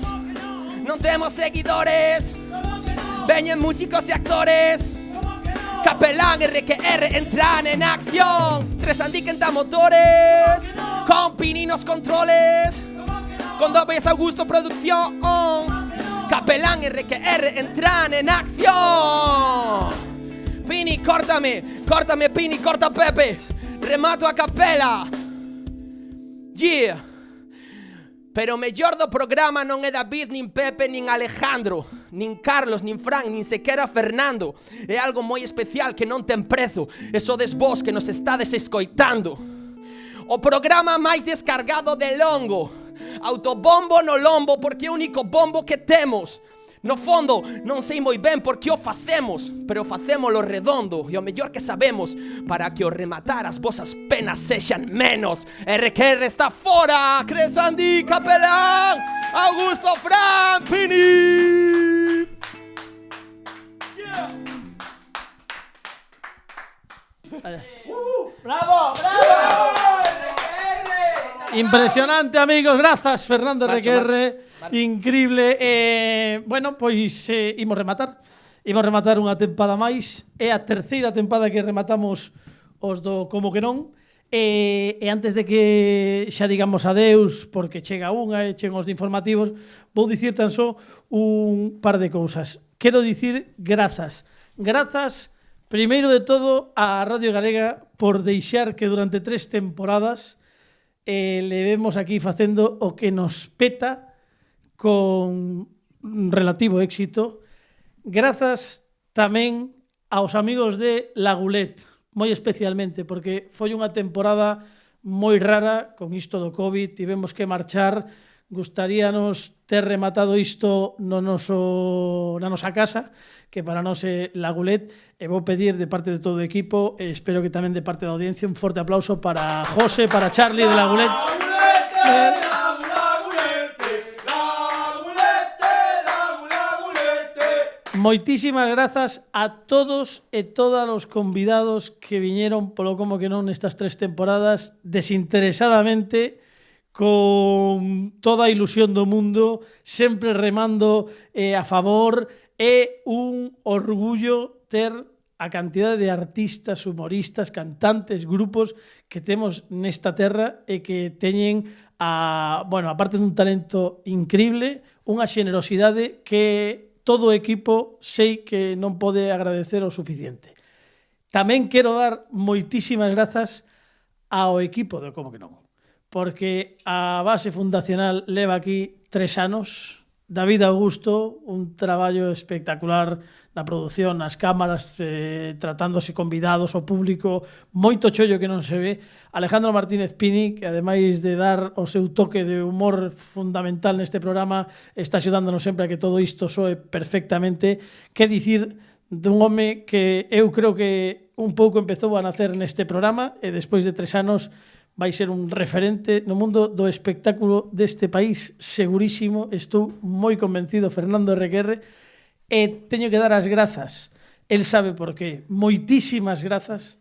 S3: non temos seguidores, veñen músicos e actores. Capelán e R.Q.R. entran en acción. Tresandí quenta motores, con Pini nos controles, con David Augusto Producción. Capelán e R.Q.R. entran en acción. Pini, córtame, Pini, corta Pepe. Remato a capela. Yeah. Pero o mellor do programa non é David, nin Pepe, nin Alejandro, nin Carlos, nin Fran, nin sequera Fernando. É algo moi especial que non ten prezo. E sodes vos que nos estades escoitando. O programa máis descargado de longo. Autobombo no lombo, porque é o único bombo que temos. No fondo, non sei moi ben por que o facemos, pero facémolo redondo e o mellor que sabemos para que o rematar as vosas penas sexan menos. R.Q.R. está fora. Tresandí, Capelán, Augusto, Fran, Pini.
S2: ¡Bravo! Impresionante, amigos. Grazas, Fernando R.Q.R. Increíble. Bueno, pois imos rematar. Imos rematar unha tempada máis. É a terceira tempada que rematamos os do Como que non. E antes de que xa digamos adeus, porque chega unha e chegan os de informativos, vou dicir tan só un par de cousas. Quero dicir grazas. Grazas, primeiro de todo, á Radio Galega por deixar que durante 3 temporadas levemos aquí facendo o que nos peta con relativo éxito. Grazas tamén aos amigos de Lagulet, moi especialmente, porque foi unha temporada moi rara con isto do COVID, tivemos que marchar, gustaríanos ter rematado isto na nosa casa, que para nós é Lagulet, e vou pedir de parte de todo o equipo, e espero que tamén de parte da audiencia, un forte aplauso para José, para Charlie de Lagulet. Moitísimas grazas a todos e todas os convidados que viñeron polo como que non nestas 3 temporadas desinteresadamente, con toda a ilusión do mundo, sempre remando a favor. É un orgullo ter a cantidade de artistas, humoristas, cantantes, grupos que temos nesta terra e que teñen aparte dun talento increíble, unha xenerosidade que todo o equipo sei que non pode agradecer o suficiente. Tamén quero dar moitísimas grazas ao equipo de Como que non, porque a base fundacional leva aquí 3 anos. David Augusto, un traballo espectacular na produción, nas cámaras, tratándose convidados, o público, moito chollo que non se ve. Alejandro Martínez Pini, que ademais de dar o seu toque de humor fundamental neste programa, está axudándonos sempre a que todo isto soe perfectamente. Que dicir dun home que eu creo que un pouco empezou a nacer neste programa e despois de 3 anos vai ser un referente no mundo do espectáculo deste país, segurísimo, estou moi convencido, Fernando Requerre, e teño que dar as grazas, el sabe por qué, moitísimas grazas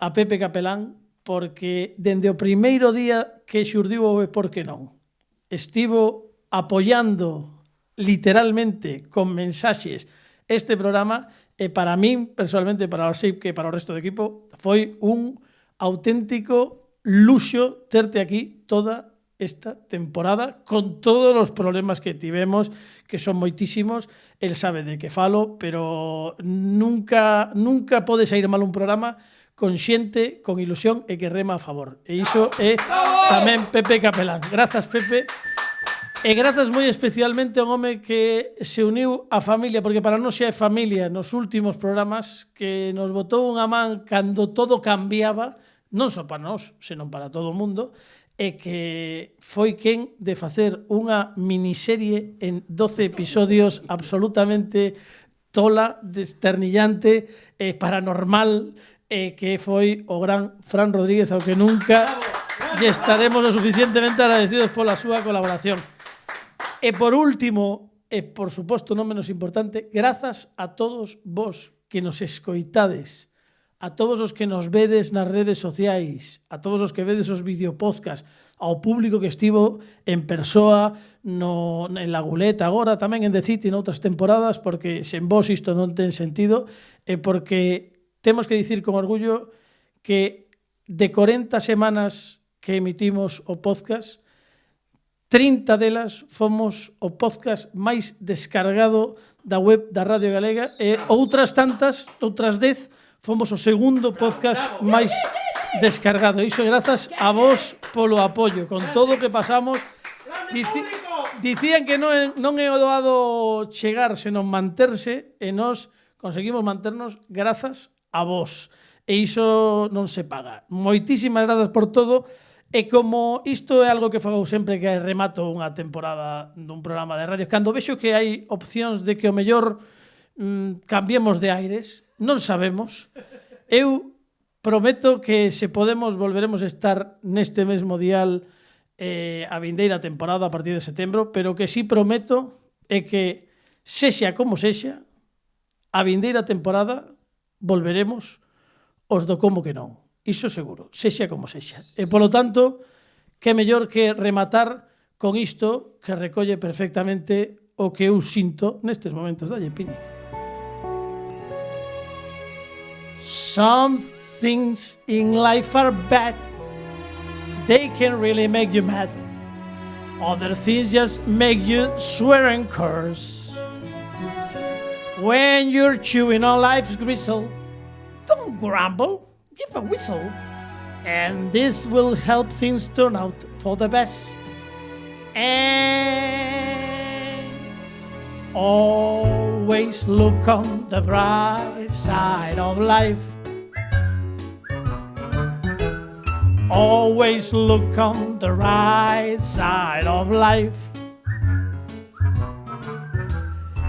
S2: a Pepe Capelán, porque dende o primeiro día que xurdiu o Por que non, estivo apoiando literalmente con mensaxes este programa, e para min, personalmente, para o SEIP, que para o resto do equipo, foi un auténtico luxo terte aquí toda esta temporada con todos os problemas que tivemos, que son moitísimos. El sabe de que falo, pero nunca pode sair mal un programa con xente, con ilusión e que rema a favor. E iso é tamén Pepe Capelán. Grazas, Pepe. E grazas moi especialmente a un home que se uniu á familia, porque para nós xa é familia nos últimos programas, que nos botou unha man cando todo cambiaba, non só para nós, senón para todo o mundo, e que foi quen de facer unha miniserie en 12 episodios absolutamente tola, desternillante, paranormal, que foi o gran Fran Rodríguez, ao que nunca lle estaremos o suficientemente agradecidos pola súa colaboración. E por último, e por suposto non menos importante, grazas a todos vos que nos escoitades, a todos os que nos vedes nas redes sociais, a todos os que vedes os videopodcasts, ao público que estivo en persoa en Lagulet agora, tamén en The City noutras temporadas, porque sen vos isto non ten sentido, e porque temos que dicir con orgullo que de 40 semanas que emitimos o podcast, 30 delas fomos o podcast máis descargado da web da Radio Galega, e outras tantas, outras 10, fomos o segundo podcast máis descargado. Iso grazas a vos polo apoio. Con todo o que pasamos, dicían que non é o doado chegar, senón manterse, e nós conseguimos manternos grazas a vos. E iso non se paga. Moitísimas grazas por todo. E como isto é algo que fago sempre que remato unha temporada dun programa de radio, cando vexo que hai opcións de que o mellor cambiemos de aires, non sabemos. Eu prometo que se podemos volveremos a estar neste mesmo dial a vindeira temporada a partir de setembro, pero que sí prometo é que sexa como sexa, a vindeira temporada volveremos os do Como que non. Iso seguro, sexa como sexa. E polo tanto, que mellor que rematar con isto que recolle perfectamente o que eu sinto nestes momentos. Dalle, Pini. Some things in life are bad. They can really make you mad. Other things just make you swear and curse. When you're chewing on life's gristle, don't grumble, give a whistle. and this will help things turn out for the best. And always look on the bright side of life. Always look on the right side of life.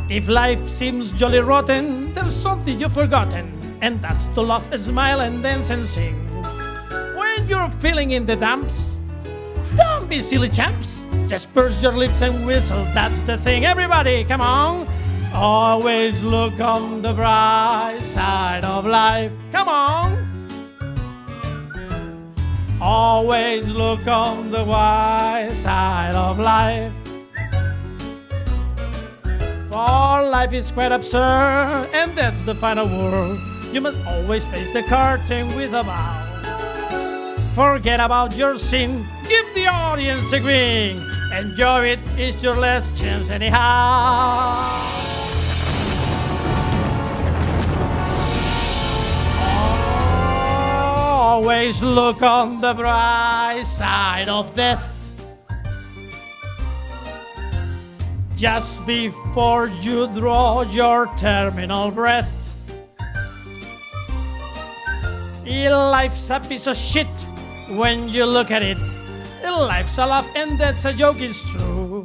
S2: If life seems jolly rotten, there's something you've forgotten, and that's to laugh, smile, and dance and sing. When you're feeling in the dumps, don't be silly champs. Just purse your lips and whistle, that's the thing. Everybody, come on. Always look on the bright side of life. Come on. Always look on the bright side of life. For life is quite absurd, and that's the final word. You must always face the curtain with a bow. Forget about your sin, give the audience a grin. Enjoy it, it's your last chance anyhow. Always look on the bright side of death. Just before you draw your terminal breath. Life's a piece of shit when you look at it. Life's a laugh and that's a joke, it's true.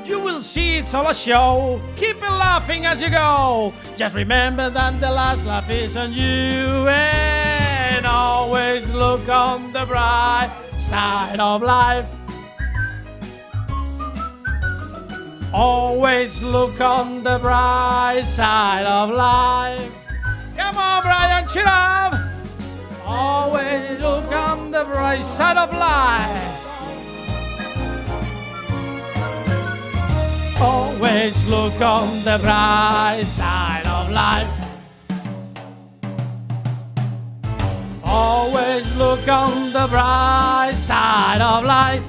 S2: You will see it's all a show. Keep laughing as you go. Just remember that the last laugh is on you. And always look on the bright side of life. Always look on the bright side of life. Come on, Brian, cheer up. Always look on the bright side of life. Always look on the bright side of life. Always look on the bright side of life.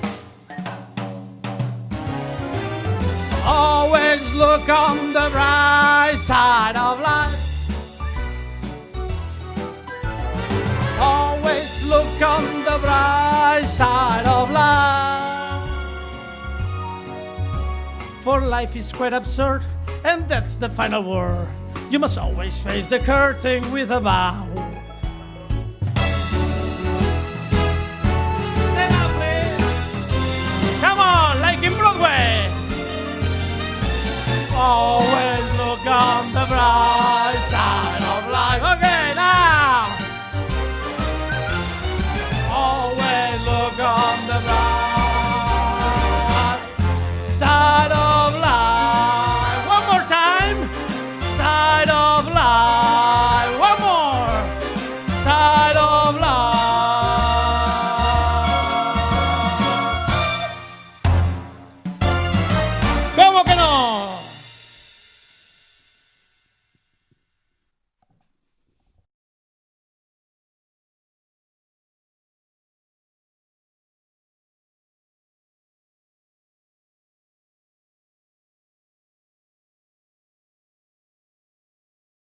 S2: Always look on the bright side of life. Always look on the bright side of life. For life is quite absurd, and that's the final word. You must always face the curtain with a bow. Stand up, please. Come on, like in Broadway. Oh.